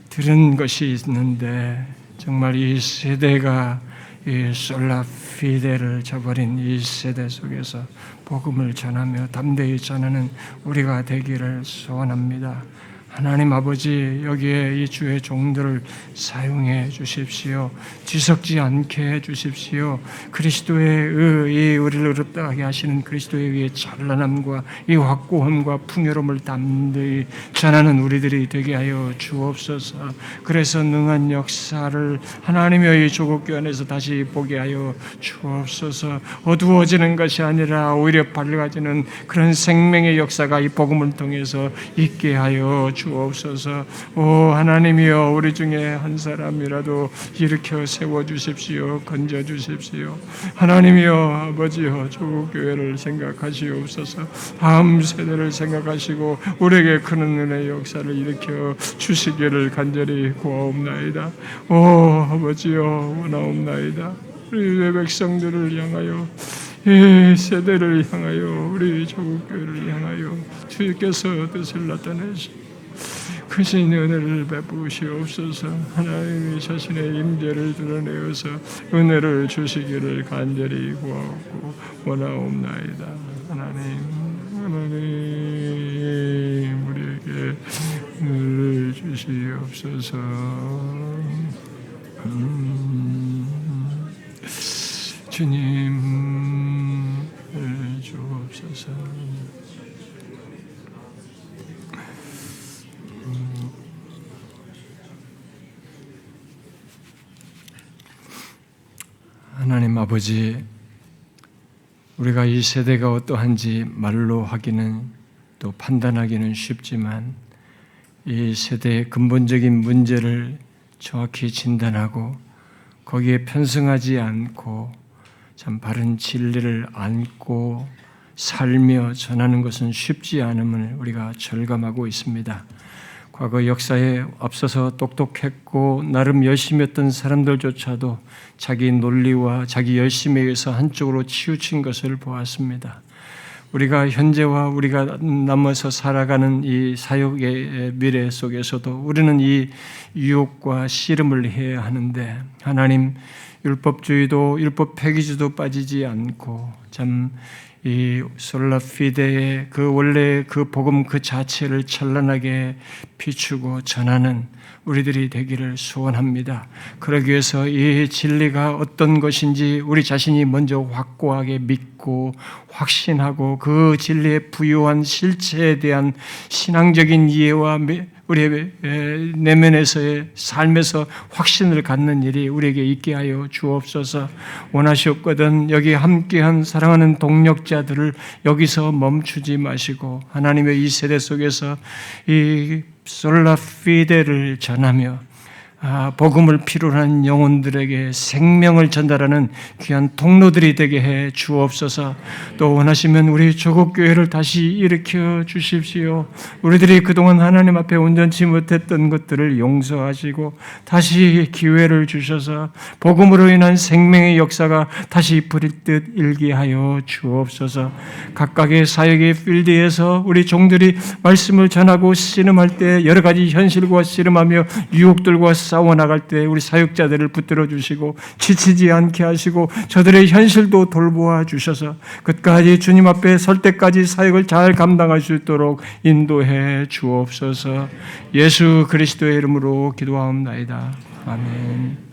들은 것이 있는데 정말 이 세대가 이 솔라피데를 저버린 이 세대 속에서 복음을 전하며 담대히 전하는 우리가 되기를 소원합니다. 하나님 아버지 여기에 이 주의 종들을 사용해 주십시오. 뒤섞지 않게 해 주십시오. 그리스도의 이 우리를 의롭다 하게 하시는 그리스도의 의의 찬란함과 이 확고함과 풍요로움을 담대히 전하는 우리들이 되게 하여 주옵소서. 그래서 능한 역사를 하나님의 이 조국교회 안에서 다시 보게 하여 주옵소서. 어두워지는 것이 아니라 오히려 밝아지는 그런 생명의 역사가 이 복음을 통해서 있게 하여 주옵소서. 오 하나님이여 우리 중에 한 사람이라도 일으켜 세워주십시오. 건져주십시오. 하나님이여 아버지여 조국교회를 생각하시옵소서. 다음 세대를 생각하시고 우리에게 큰 은혜의 역사를 일으켜 주시기를 간절히 구하옵나이다. 오 아버지여 원하옵나이다. 우리 백성들을 향하여 이 세대를 향하여 우리 조국교회를 향하여 주께서 뜻을 나타내시고 크신 은혜를 베푸시옵소서. 하나님이 자신의 임재를 드러내어서 은혜를 주시기를 간절히 구하고 원하옵나이다. 하나님 우리에게 은혜를 주시옵소서. 주님 은혜를 주옵소서. 하나님 아버지, 우리가 이 세대가 어떠한지 말로 하기는 또 판단하기는 쉽지만 이 세대의 근본적인 문제를 정확히 진단하고 거기에 편승하지 않고 참 바른 진리를 안고 살며 전하는 것은 쉽지 않음을 우리가 절감하고 있습니다. 과거 역사에 앞서서 똑똑했고 나름 열심히 했던 사람들조차도 자기 논리와 자기 열심에 의해서 한쪽으로 치우친 것을 보았습니다. 우리가 현재와 우리가 남아서 살아가는 이 사역의 미래 속에서도 우리는 이 유혹과 씨름을 해야 하는데 하나님 율법주의도 율법 폐기주도 빠지지 않고 참 이 솔라피데의 그 원래 그 복음 그 자체를 찬란하게 비추고 전하는 우리들이 되기를 소원합니다. 그러기 위해서 이 진리가 어떤 것인지 우리 자신이 먼저 확고하게 믿고 확신하고 그 진리의 부유한 실체에 대한 신앙적인 이해와 우리의 내면에서의 삶에서 확신을 갖는 일이 우리에게 있게 하여 주옵소서. 원하셨거든 여기 함께한 사랑하는 동력자들을 여기서 멈추지 마시고 하나님의 이 세대 속에서 이 솔라피데를 전하며 복음을 필요로 하는 영혼들에게 생명을 전달하는 귀한 통로들이 되게 해 주옵소서. 또 원하시면 우리 조국 교회를 다시 일으켜 주십시오. 우리들이 그동안 하나님 앞에 온전치 못했던 것들을 용서하시고 다시 기회를 주셔서 복음으로 인한 생명의 역사가 다시 부릴듯 일게 하여 주옵소서. 각각의 사역의 필드에서 우리 종들이 말씀을 전하고 씨름할 때 여러 가지 현실과 씨름하며 유혹들과 싸워 나갈 때 우리 사역자들을 붙들어 주시고 지치지 않게 하시고 저들의 현실도 돌보아 주셔서 끝까지 주님 앞에 설 때까지 사역을 잘 감당할 수 있도록 인도해 주옵소서. 예수 그리스도의 이름으로 기도하옵나이다. 아멘.